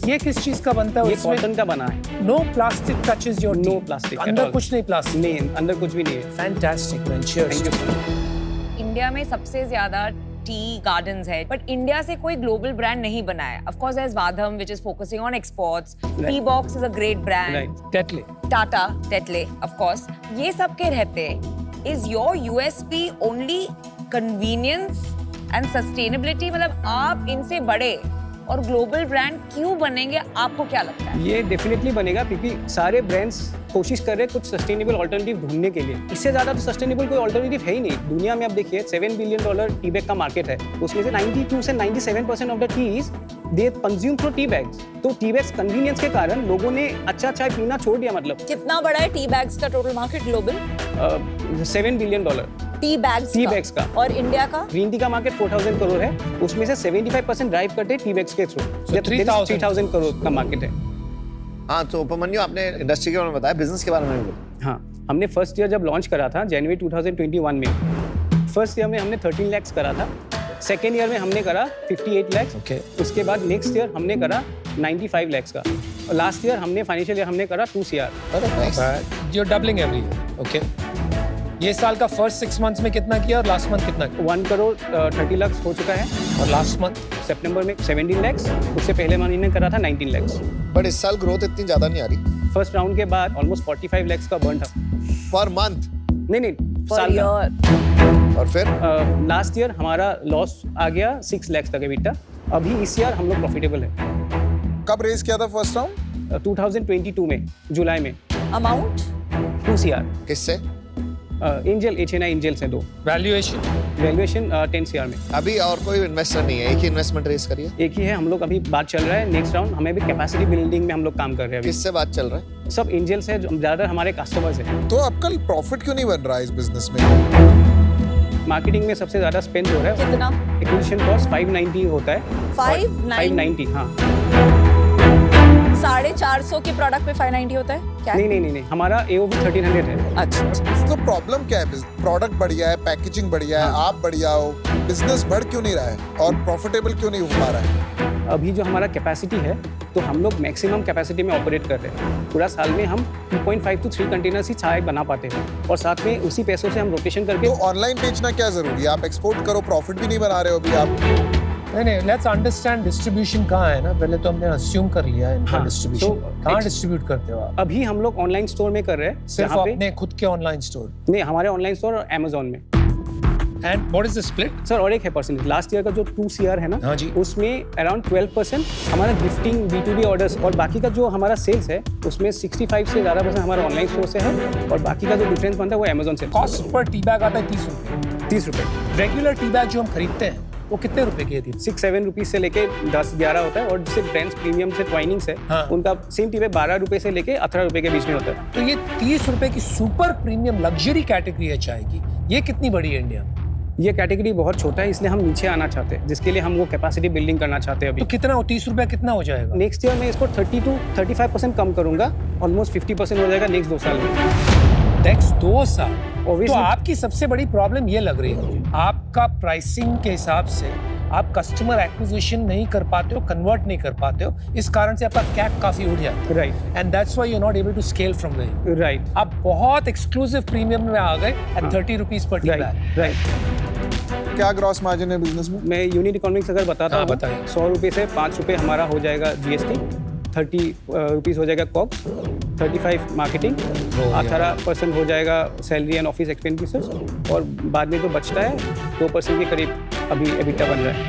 ये किस चीज का बनता है? ये कॉटन का बना है। No plastic touches your No plastic at अंदर all. कुछ नहीं प्लास्टिक? नहीं, अंदर कुछ भी नहीं है। Fantastic man, cheers. Thank you so much. India में सबसे ज्यादा टी गार्डन्स है, बट इंडिया से कोई ग्लोबल ब्रांड नहीं बना है। Of course there is Vahdam which is focusing on exports, tea box is a great brand, right. Tetley. Tata, Tetley, of course, ये सब के रहते। Is your USP only convenience and sustainability? मतलब आप इनसे बड़े और ग्लोबल ब्रांड क्यों बनेंगे, आपको क्या लगता है? ये डेफिनेटली बनेगा क्योंकि सारे ब्रांड्स कोशिश कर रहे हैं कुछ सस्टेनेबल ऑल्टरनेटिव ढूंढने के लिए। इससे ज्यादा तो सस्टेनेबल कोई ऑल्टरनेटिव है ही नहीं दुनिया में। आप देखिए $7 बिलियन टी बैग का मार्केट है, उसमें से 92 से 97% of the teas they consume through tea bags. तो टी बैग्स कन्वीनियंस के कारण लोगों ने अच्छा चाय पीना छोड़ दिया। मतलब कितना बड़ा है टी बैग्स का total market global? $7 billion tea bags का। और इंडिया का? ग्रीन टी का मार्केट 4,000 करोड़ है, उसमें से 75% ड्राइव करते हैं टी बैग्स के थ्रू। 3,000 करोड़ का मार्केट है। हाँ, तो उपमन्यु आपने इंडस्ट्री के बारे में बताया, बिजनेस के बारे में बताया। हाँ, हमने फर्स्ट ईयर जब लॉन्च करा था जनवरी 2021 में, फर्स्ट ईयर में हमने 13 लाख करा था, सेकेंड ईयर में हमने करा 58 लाख, उसके बाद नेक्स्ट ईयर हमने करा 95 लाख का, और लास्ट ईयर हमने फाइनेंशियल ईयर हमने करा 2 CR। You're doubling every year. Okay. ये साल का फर्स्ट 6 मंथ्स में कितना किया और लास्ट मंथ कितना किया? 1 करोड़ 30 लाख हो चुका है, और लास्ट मंथ सितंबर में 17 लाख, उससे पहले महीने करा था 19 लाख। बट इस साल ग्रोथ इतनी ज्यादा नहीं आ रही। फर्स्ट राउंड के बाद ऑलमोस्ट 45 लाख का बर्न था पर मंथ। नहीं पर साल का। और फिर लास्ट ईयर हमारा लॉस आ गया 6 लाख तक EBITDA। अभी इस ईयर हम लोग प्रॉफिटेबल है। कब रेज किया था फर्स्ट राउंड? 2022 में जुलाई में। अमाउंट? 2 CR। किससे? एंजल HNI एंजल से 2। वैल्यूएशन 10 CR में। अभी और कोई इन्वेस्टर नहीं है, एक ही इन्वेस्टमेंट रेस करिए। एक ही है, हम लोग अभी बात चल रहा है नेक्स्ट राउंड, हमें भी कैपेसिटी बिल्डिंग में हम लोग काम कर रहे हैं अभी। किससे बात चल रहा है? सब एंजल्स है, ज्यादातर हमारे कस्टमर्स हैं। तो आपका प्रॉफिट क्यों नहीं बन रहा है इस बिजनेस में? मार्केटिंग में सबसे ज्यादा स्पेंड हो रहा है। कितना? एक्विजिशन कॉस्ट 590 होता है। 590 हाँ। 450 के प्रोडक्ट पे 590 होता है क्या? नहीं, हमारा AOV 1300 है। अच्छा। तो प्रॉब्लम क्या है? प्रोडक्ट बढ़िया है, पैकेजिंग बढ़िया है, आप बढ़िया हो, बिजनेस बढ़ क्यों नहीं रहा है और प्रॉफिटेबल क्यों नहीं हो पा रहा है? अभी जो हमारा कैपेसिटी है तो हम लोग मैक्सिमम कैपेसिटी में ऑपरेट कर रहे हैं। पूरा साल में हम 2.5 to 3 कंटेनर्स ही चाय बना पाते हैं, और साथ में उसी पैसों से हम रोटेशन करके। तो ऑनलाइन बेचना क्या जरूरी है? आप एक्सपोर्ट करो, प्रॉफिट भी नहीं बना रहे हो अभी आप। नहीं, लेट्स अंडरस्टैंड डिस्ट्रीब्यूशन कहाँ है ना। पहले तो हमने अस्यूम कर लिया है इनका हाँ, डिस्ट्रीब्यूशन। कहाँ डिस्ट्रीब्यूट करते हो आप? अभी हम लोग ऑनलाइन स्टोर में कर रहे हैं। सिर्फ जहाँ पे- अपने खुद के ऑनलाइन स्टोर? नहीं, हमारे ऑनलाइन स्टोर और Amazon में। And what is the split? Sir और एक है परसेंटेज, लास्ट ईयर का जो 2 CR है ना, हाँ जी। उसमें अराउंड 12% हमारा गिफ्टिंग B2B ऑर्डर्स, और बाकी का जो हमारा सेल्स है उसमें 65 से ज़्यादा % हमारा ऑनलाइन स्टोर से है, और बाकी का जो डिफरेंस बनता है वो Amazon से। कॉस्ट पर टी बैग आता है 30 रुपए। 30 रुपये। रेगुलर टी बैग जो हम खरीदते हैं वो कितने रुपए की थी? 6-7 रुपीज से लेके 10-11 होता है, और जिससे ब्रांड्स प्रीमियम से ट्वाइनिंग से हाँ। उनका सेम टी बैग 12 रुपए से लेके 18 रुपए के बीच में होता है। तो ये 30 रुपए की सुपर प्रीमियम लग्जरी कैटेगरी है चाय की, ये कितनी बड़ी है इंडिया में? ये कैटेगरी बहुत छोटा है, इसलिए हम नीचे आना चाहते हैं, जिसके लिए हम वो कैपेसिटी बिल्डिंग करना चाहते हैं अभी। तो कितना हो 30 रुपए कितना हो जाएगा? नेक्स्ट ईयर में इसको 30 to 35% कम करूंगा, ऑलमोस्ट 50% हो जाएगा नेक्स्ट 2 साल में। नेक्स्ट 2 साल? तो Obviously- आपकी सबसे बड़ी प्रॉब्लम ये लग रही है, आपका प्राइसिंग के हिसाब से आप कस्टमर एक्विजिशन नहीं कर पाते हो, कन्वर्ट नहीं कर पाते हो, इस कारण से आपका कैप काफी उड़ जाता है। Right and that's why you are not able to scale from there. Right आप बहुत एक्सक्लूसिव प्रीमियम में आ गए एट 30 रुपीज पर टी बैग। राइट। क्या ग्रॉस मार्जिन है बिजनेस में? मैं यूनिट इकोनॉमिक्स अगर बताता हाँ, हूँ, बताइए। 100 रुपये से 5 रुपये हमारा हो जाएगा GST, 30 रुपीज़ हो जाएगा कॉक्स, 35 मार्केटिंग, 18% हो जाएगा सैलरी एंड ऑफिस एक्सपेंडिचर्स, और बाद में जो बचता है 2% के करीब अभी EBITDA बन रहा है।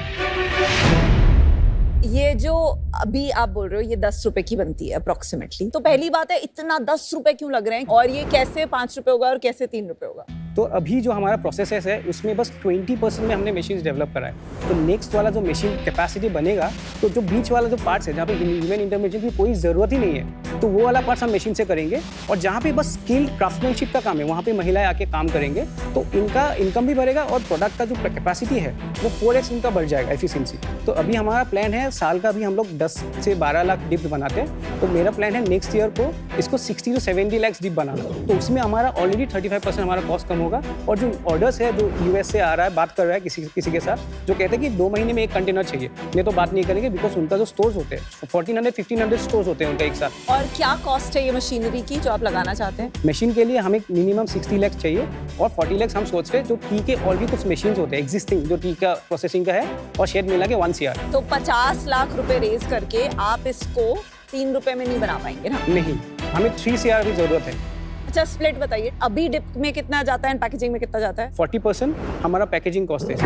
ये जो अभी आप बोल रहे हो ये 10 रुपए की बनती है अप्रोक्सीमेटली, तो पहली बात है इतना 10 रुपए क्यों लग रहे हैं, और ये कैसे 5 रुपए होगा और कैसे 3 रुपए होगा? तो अभी जो हमारा प्रोसेस है उसमें बस 20% में हमने मशीन डेवलप करा है। तो नेक्स्ट वाला जो मशीन कैपेसिटी बनेगा, तो जो बीच वाला जो पार्ट्स है जहाँ पे ह्यूमन इंटरवेंशन की कोई ज़रूरत ही नहीं है, तो वो वाला पार्ट्स हम मशीन से करेंगे, और जहाँ पे बस स्किल क्राफ्टमैनशिप का काम है वहाँ पे महिलाएं आके काम करेंगे, तो इनका इनकम भी बढ़ेगा और प्रोडक्ट का जो कैपेसिटी है वो 4x इनका बढ़ जाएगा एफिशिएंसी। तो अभी हमारा प्लान है साल का भी हम लोग 10 से 12 लाख डिप बनाते हैं, तो मेरा प्लान है नेक्स्ट ईयर को इसको 60 to 70 लाख डिप बनाना। तो उसमें हमारा ऑलरेडी 35% हमारा कॉस्ट कम होगा, और जो ऑर्डर्स है जो US से आ रहा है, बात कर रहा है किसी के साथ, जो कहते हैं कि 2 महीने में 1 कंटेनर चाहिए, ये तो बात नहीं करेंगे, बिकॉज उनका जो स्टोर्स होते हैं 1400-1500 स्टोर्स होते हैं उनका एक साथ। और क्या कॉस्ट है ये मशीनरी की जो आप लगाना चाहते हैं? मशीन के लिए हमें मिनिमम 60 लाख चाहिए, और 40 लाख हम सोच रहे हैं जो टी के और भी कुछ मशीन होते हैं एग्जिस्टिंग जो टी का प्रोसेसिंग का है, और शेड मिला के 1 CR। तो 50 लाख रुपए रेज करके आप इसको 3 रुपए में नहीं बना पाएंगे ना? नहीं, हमें 3 CR की जरूरत है। अच्छा स्प्लिट बताइए, अभी डिप में कितना जाता है, पैकेजिंग में कितना जाता है? 40% हमारा पैकेजिंग कॉस्ट है।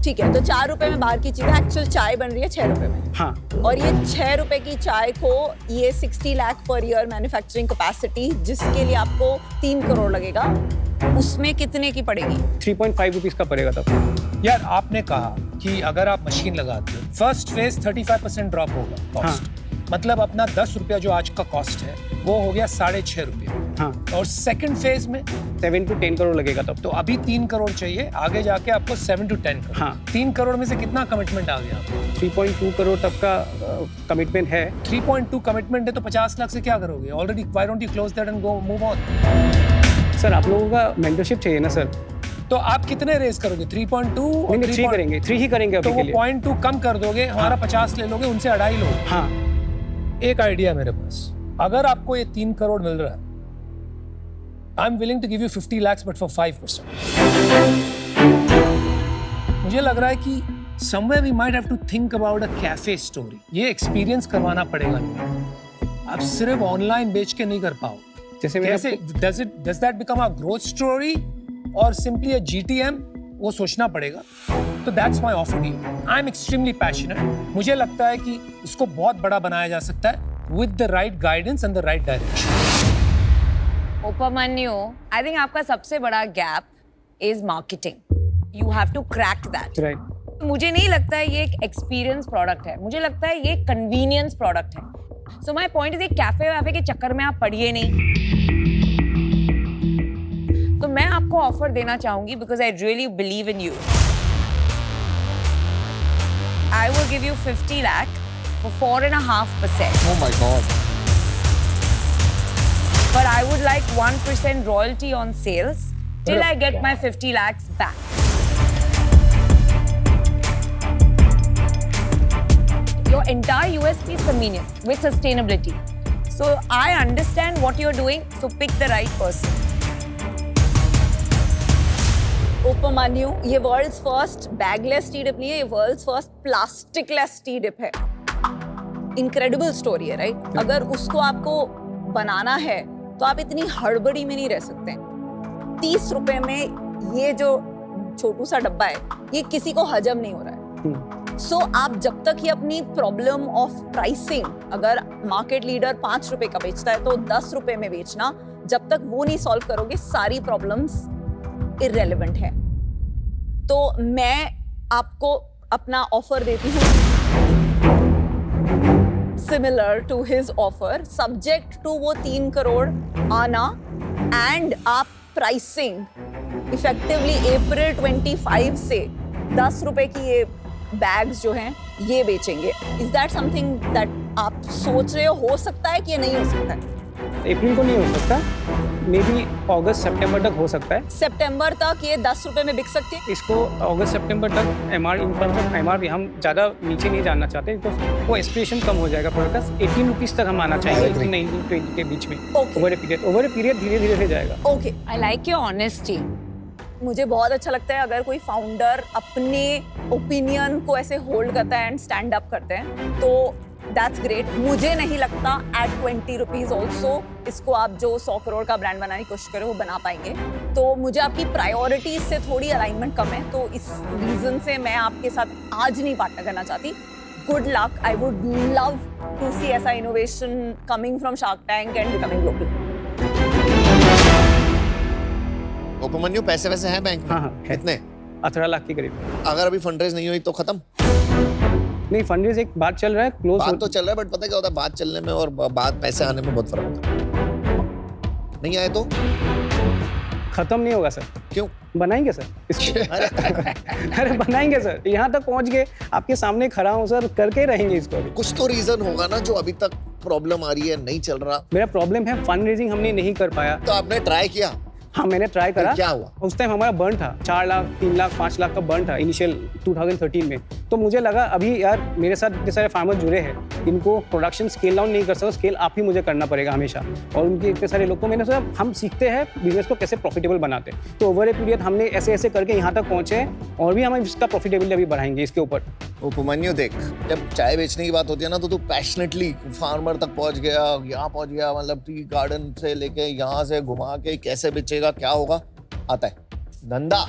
ठीक है, तो 4 रुपए में बाहर की चीज है, एक्चुअल चाय बन रही है 6 रुपए में। हाँ, और ये 6 रुपए की चाय को ये 60 lakh per year manufacturing capacity, जिसके लिए आपको 3 करोड़ लगेगा, उसमें कितने की पड़ेगी? 3.5 रुपीज का पड़ेगा तब। यार आपने कहा कि अगर आप मशीन लगाते हो फर्स्ट फेज 35% ड्रॉप होगा कॉस्ट, मतलब अपना 10 रुपया जो आज का कॉस्ट है वो हो गया 6.5 रुपया। हाँ, और सेकंड फेज में 7 to 10 करोड़ लगेगा तब। तो अभी 3 करोड़ चाहिए, आगे जाके आपको 7 to 10 करोड़। हाँ। 3 करोड़ में से कितना कमिटमेंट आ गया? 3.2 करोड़ तक का कमिटमेंट है। 3.2 कमिटमेंट है तो 50 लाख से क्या करोगे? Already why don't you close that and go move on? Sir आप लोगों का मेंटरशिप चाहिए ना सर। तो आप कितने रेस करोगे? 3.2 और नहीं 3 करेंगे, 3 ही करेंगे तो अभी वो के लिए। 0.2 कम कर दोगे, हमारा 50 ले लोगे, उनसे 2.5 लोगे। हाँ, एक आइडिया मेरे पास, अगर आपको ये 3 करोड़ मिल रहा है, I am willing to give you 50 lakhs but for 5%। मुझे लग रहा है कि somewhere we might have to think about a cafe story। ये एक्सपीरियंस करवाना पड़ेगा लोगों। आप सिर्फ ऑनलाइन बेच के नहीं कर पाओ। जैसे मैंने कैसे does that become a growth story और simply a GTM? वो सोचना पड़ेगा। तो that's my offer to you। I'm extremely passionate। मुझे लगता है कि इसको बहुत बड़ा बनाया जा सकता है with the right guidance and the right direction। Upamanyu, I think आपका सबसे बड़ा gap is marketing. You have to crack that. Right. मुझे नहीं लगता है ये एक एक्सपीरियंस प्रोडक्ट है, मुझे लगता है ये कन्वीनियंस प्रोडक्ट है। सो माय पॉइंट इज एक कैफे वैफे के चक्कर में आप पढ़िए नहीं। तो मैं आपको ऑफर देना चाहूंगी because I really believe in you. I will give you 50 lakh for 4.5%. Oh my God. But I would like 1% royalty on sales till I get my 50 lakhs back. Your entire USP is convenience with sustainability. So I understand what you're doing, so pick the right person. Upmanyu, ये world's first bagless tea dip नहीं है, ये world's first plasticless tea dip है। इनक्रेडिबल स्टोरी है, राइट? अगर उसको आपको बनाना है तो आप इतनी हड़बड़ी में नहीं रह सकते। 30 रुपए में ये जो छोटू सा डब्बा है, ये किसी को हजम नहीं हो रहा है। सो आप जब तक ये अपनी प्रॉब्लम ऑफ प्राइसिंग, अगर मार्केट लीडर 5 रुपए का बेचता है तो 10 रुपए में बेचना, जब तक वो नहीं सॉल्व करोगे सारी प्रॉब्लम्स इररेलेवेंट है। तो मैं आपको अपना ऑफर देती हूँ similar to his offer, subject to वो 3 करोड़ आना, and आप pricing effectively April 25 से 10 रुपए की ये बैग्स जो हैं ये बेचेंगे। Is that something that आप सोच रहे हो सकता है कि ये नहीं हो सकता है? अप्रैल को नहीं हो सकता, मे बी अगस्त सितंबर तक हो सकता है। सितंबर तक ये 10 रुपए में बिक सकती है। इसको अगस्त सितंबर तक MRP हम ज़्यादा नीचे नहीं जाना चाहते, तो वो एस्पिरेशन कम हो जाएगा। प्रोडक्ट का 18 रुपीज़ तक हम आना चाहेंगे, 19-20 के बीच में। ओवर ए पीरियड धीरे धीरे हो जाएगा। Okay, I like your honesty. मुझे बहुत अच्छा लगता है अगर कोई फाउंडर अपने ओपिनियन को ऐसे होल्ड करता है एंड स्टैंड अप करते हैं, तो दैट्स ग्रेट। मुझे नहीं लगता एट 20 रुपीज ऑल्सो इसको आप जो 100 करोड़ का ब्रांड बनाने की कोशिश करें वो बना पाएंगे। तो मुझे आपकी प्रायोरिटीज से थोड़ी अलाइनमेंट कम है, तो इस रीजन से मैं आपके साथ आज नहीं पार्टनर करना चाहती। Good luck. I would love to see ऐसा innovation coming from Shark Tank and becoming global. Upmanyu, पैसे वैसे हैं बैंक में? हाँ, है। कितने? 18 लाख के करीब। अगर अभी फंडरेज नहीं हुई तो खत्म? नहीं, फंडरेज एक बात चल रहा है, क्लोज बात तो चल रहा है, बट पता क्या होता है, बात चलने में और बात पैसे आने में बहुत फर्क होता है। नहीं आए तो खत्म नहीं होगा सर। क्यों? बनाएंगे सर इसको। अरे बनाएंगे सर, यहाँ तक पहुँच गए, आपके सामने खड़ा हूँ सर, करके रहेंगे इसको। अभी कुछ तो रीजन होगा ना जो अभी तक प्रॉब्लम आ रही है, नहीं चल रहा। मेरा प्रॉब्लम है फंड रेजिंग हमने नहीं कर पाया। तो आपने ट्राई किया? हाँ, मैंने ट्राई करा। क्या हुआ? उस टाइम हमारा बर्न था 4 लाख, 3 लाख, 5 लाख का बर्न था इनिशियल 2013 में। तो मुझे लगा अभी यार मेरे साथ इतने सारे फार्मर जुड़े हैं, इनको प्रोडक्शन स्केल डाउन नहीं कर सकता, स्केल आप ही मुझे करना पड़ेगा हमेशा। और उनके इतने सारे लोग, तो मैंने सोचा हम सीखते हैं बिजनेस को कैसे प्रॉफिटेबल बनाते हैं। तो ओवर ए पीरियड हमने ऐसे ऐसे करके यहाँ तक पहुँचे हैं, और भी हम इसका प्रॉफिटेबिलिटी अभी बढ़ाएंगे इसके ऊपर। उपमन्यु देख, जब चाय बेचने की बात होती है ना, तो तू पैशनेटली फार्मर तक पहुंच गया, यहाँ पहुंच गया, मतलब टी गार्डन से लेके यहाँ से घुमा के कैसे बेचेगा, क्या होगा, आता है। धंधा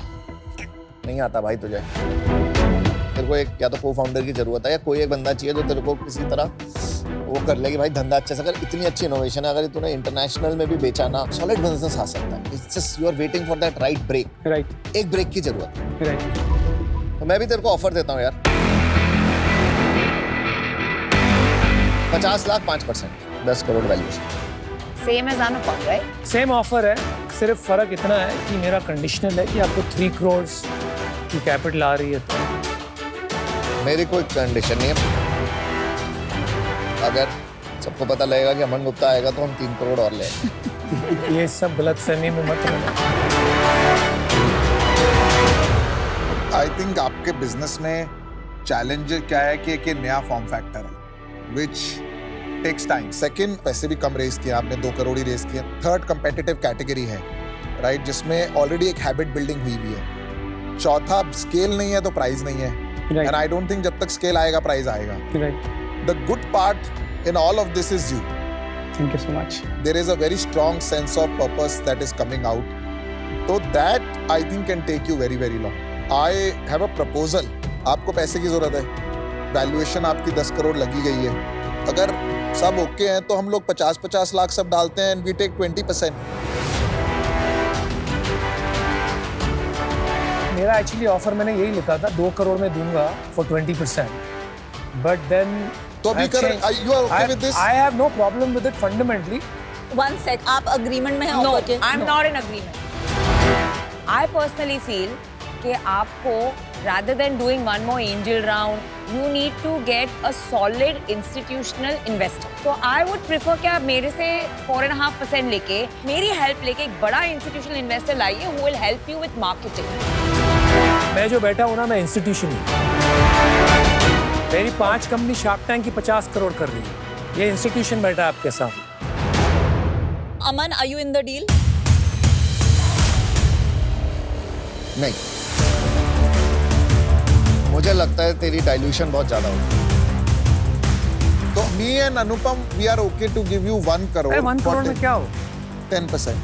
नहीं आता भाई तुझे। तेरे को एक या तो को फाउंडर की जरूरत है या कोई एक बंदा चाहिए जो तेरे को किसी तरह वो कर ले कि भाई धंधा अच्छे से कर। इतनी अच्छी इनोवेशन है, अगर तूने इंटरनेशनल में भी बेचा ना, सॉलिड बिजनेस आ सकता है। It's just you are waiting for that right break. Right, एक ब्रेक की जरूरत है। राइट। तो मैं भी तेरे को ऑफर देता हूँ यार, 50 lakh 5%, 10 crore valuation. Same as Anupam, right? Same offer है, सिर्फ फर्क इतना है कि मेरा कंडीशनल है कि आपको 3 करोड़ की कैपिटल आ रही है। तो मेरी कोई कंडीशन नहीं है। अगर सबको पता लगेगा कि अमन गुप्ता आएगा तो हम 3 करोड़ और ले। ये सब गलतफहमी में मत रहना। आई थिंक आपके बिजनेस में चैलेंज क्या है कि एक ये नया फॉर्म फैक्टर है विच टेक्स टाइम। सेकंड, पैसे भी कम रेज किए आपने, 2 करोड़ ही रेज किए। थर्ड, कंपेटिटिव कैटेगरी है, राइट, जिसमें ऑलरेडी एक हैबिट बिल्डिंग हुई भी है। चौथा, स्केल नहीं है तो प्राइस नहीं है, एंड आई डोंट थिंक जब तक स्केल आएगा प्राइस आएगा। The good part in all of this is you. Thank you so much. There is a very strong sense of purpose that is coming out. So that I think can take you very very long. I have a proposal. आपको पैसे की जरूरत है, वैल्यूएशन आपकी 10 करोड़ लगी गई है। अगर सब ओके हैं तो हम लोग 50-50 लाख सब डालते हैं and we take 20%. मेरा एक्चुअली ऑफर मैंने यही लिखा था, 2 करोड़ में दूंगा फॉर 20%, बट देन तो अभी कर, you are okay with this? I have no problem with it fundamentally. 1 sec, आप agreement में हैं No, offer के? I'm not in agreement. I personally feel कि आपको rather than doing one more angel round, you need to get a solid institutional investor. So I would prefer कि आप मेरे से 4.5% लेके, मेरी हेल्प लेके एक बड़ा institutional investor लाइए who will help you with marketing. मैं जो बैठा हूँ ना, मैं इंस्टीट्यूशन हूँ। मेरी 5 कंपनी शार्क टैंक की 50 करोड़ कर रही है। ये इंस्टीट्यूशन बैठा है आपके साथ। Aman, are you in the deal? नहीं, मुझे लगता है तेरी डाइल्यूशन बहुत ज्यादा होगी। तो me and Anupam, we are okay to give you 1 crore. अरे 1 करोड़ में क्या हो? 10%.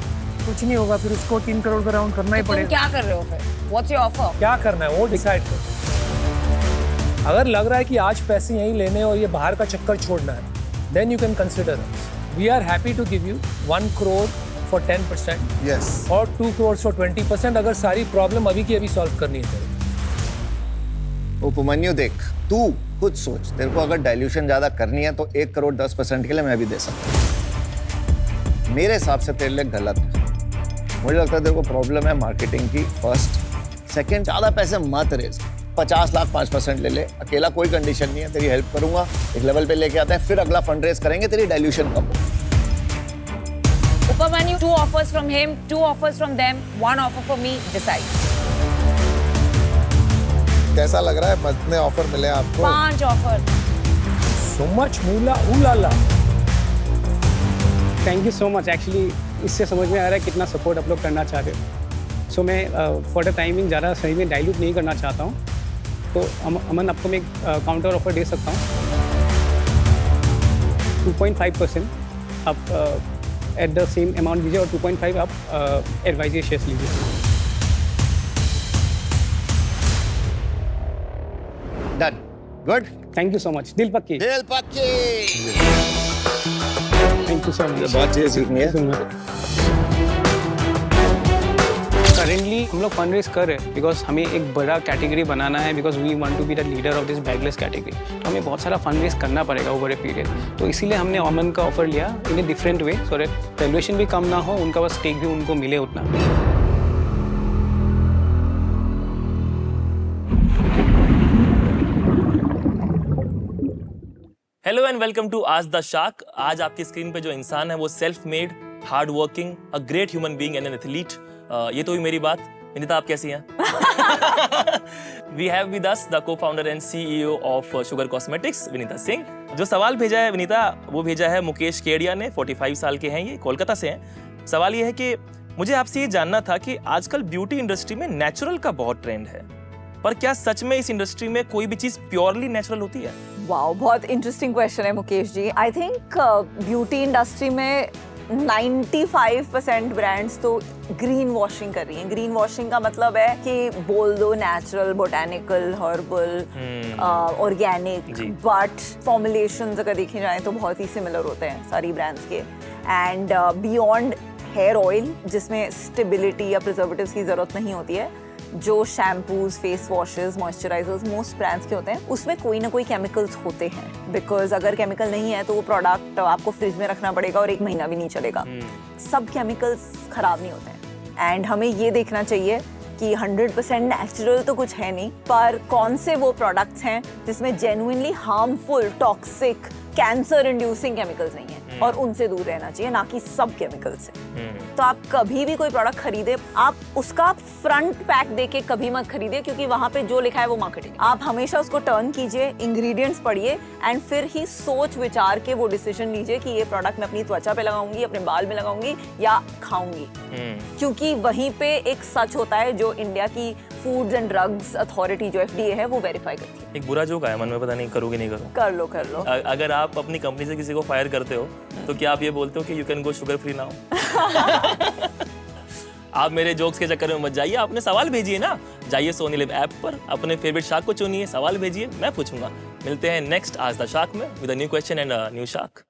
कुछ नहीं होगा, फिर उसको 3 करोड़ का राउंड करना ही तुम पड़ेगा। क्या कर रहे हो फिर? What's your offer? क्या करना है वो डिसाइड करो। अगर लग रहा है कि आज पैसे यहीं लेने और ये बाहर का चक्कर छोड़ना है, then you can consider us. We are happy to give you 1 crore for 10%. Yes. और 2 crore for 20%, अगर सारी प्रॉब्लम अभी की अभी सॉल्व करनी है। उपमन्यु देख, तू खुद सोच, तेरे को अगर डाइल्यूशन ज्यादा करनी है तो 1 करोड़ 10% के लिए मैं भी दे सकता हूँ। मेरे हिसाब से तेरे लिए गलत है। मुझे लगता है तेरे को प्रॉब्लम है मार्केटिंग की, फर्स्ट। सेकंड, ज्यादा पैसे मत रेज, 50 लाख 5% ले ले। अकेला कोई कंडीशन नहीं है, तेरी हेल्प करूंगा, एक लेवल पे लेके आता है, फिर अगला फंड रेज करेंगे, तेरी डाइल्यूशन कम हो। Upamanu, 2 offers from him, 2 offers from them, 1 offer for me, decide. कैसा लग रहा है? कितने ऑफर मिले आपको? 5 offer. So much moolah, ooh la la. Thank you so much. Actually इससे समझ में आ रहा है कितना सपोर्ट आप लोग करना चाहते हो। सो मैं फॉर द टाइमिंग ज़्यादा सही में डाइल्यूट नहीं करना चाहता हूँ, तो अमन आपको मैं काउंटर ऑफर दे सकता हूँ। 2.5% आप एट द सेम अमाउंट दीजिए और 2.5 आप एडवाइजरी शेयर्स लीजिए। Done, good, thank you so much. दिल पक्की। दिल पक्की। Thank you so much. बहुत चीज़ें सीखनी है। करेंटली हम लोग फंड रेज कर रहे हैं बिकॉज हमें एक बड़ा कैटेगरी बनाना है, because we want to be the leader of this bagless category. तो हमें बहुत सारा फंड रेज करना पड़ेगा ओवर ए पीरियड। तो इसीलिए हमने अमन का ऑफर लिया in a different way, so that valuation भी कम ना हो, उनका बस स्टेक भी उनको मिले उतना। हेलो एंड वेलकम टू आज द शार्क। आज आपकी स्क्रीन पे जो इंसान है वो self made, hard working, a great human being and an athlete. ये तो हुई मेरी बात। विनीता, आप कैसी हैं? We have with us the co-founder and CEO of Sugar Cosmetics, Vinita Singh. जो सवाल भेजा है विनीता, वो भेजा है मुकेश केडिया ने। 45 साल के हैं ये, कोलकाता से हैं। सवाल ये है कि मुझे आपसे ये जानना था कि आजकल ब्यूटी इंडस्ट्री में नेचुरल का बहुत ट्रेंड है, पर क्या सच में इस इंडस्ट्री में कोई भी चीज प्योरली नेचुरल होती है? वाओ, बहुत इंटरेस्टिंग क्वेश्चन है Mukesh ji. I think beauty industry में 95% ब्रांड्स तो ग्रीन वॉशिंग कर रही हैं। ग्रीन वॉशिंग का मतलब है कि बोल दो natural, botanical, herbal, organic, but formulations अगर देखे जाएं तो बहुत ही सिमिलर होते हैं सारी ब्रांड्स के। एंड बियॉन्ड हेयर ऑयल जिसमें स्टेबिलिटी या प्रिजर्वेटिव्स की ज़रूरत नहीं होती है, जो shampoos, face washes, moisturisers most brands के होते हैं, उसमें कोई ना कोई केमिकल्स होते हैं। बिकॉज अगर केमिकल नहीं है तो वो प्रोडक्ट आपको फ्रिज में रखना पड़ेगा और 1 महीना भी नहीं चलेगा। सब केमिकल्स खराब नहीं होते हैं। एंड हमें ये देखना चाहिए कि 100% नेचुरल तो कुछ है नहीं, पर कौन से वो प्रोडक्ट्स हैं जिसमें genuinely harmful, toxic, cancer inducing chemicals नहीं है, और उनसे दूर रहना चाहिए, ना कि सब केमिकल से। तो आप कभी भी कोई प्रोडक्ट खरीदे, आप उसका फ्रंट पैक देके कभी मत खरीदे, क्योंकि वहां पे जो लिखा है वो मार्केटिंग। आप हमेशा उसको टर्न कीजिए, इंग्रेडिएंट्स पढ़िए, एंड फिर ही सोच विचार के वो डिसीजन लीजिए कि ये प्रोडक्ट मैं अपनी त्वचा पे लगाऊंगी, अपने बाल में लगाऊंगी या खाऊंगी। क्योंकि वहीं पे एक सच होता है जो इंडिया की फूड्स एंड ड्रग्स अथॉरिटी जो FDA है वो वेरीफाई करती है। एक बुरा जोक आया मन में, पता नहीं करूँ कि नहीं करूँ। कर लो। अगर आप अपनी कंपनी से किसी को फायर करते हो तो क्या आप ये बोलते हो कि you can go sugar free now? आप मेरे जोक्स के चक्कर में मत जाइए, आपने सवाल भेजिए ना, जाइए सोनी लिव ऐप पर, अपने फेवरेट शार्क को चुनिए, सवाल भेजिए, मैं पूछूंगा। मिलते हैं नेक्स्ट आज द शार्क में with a new question and a new shark.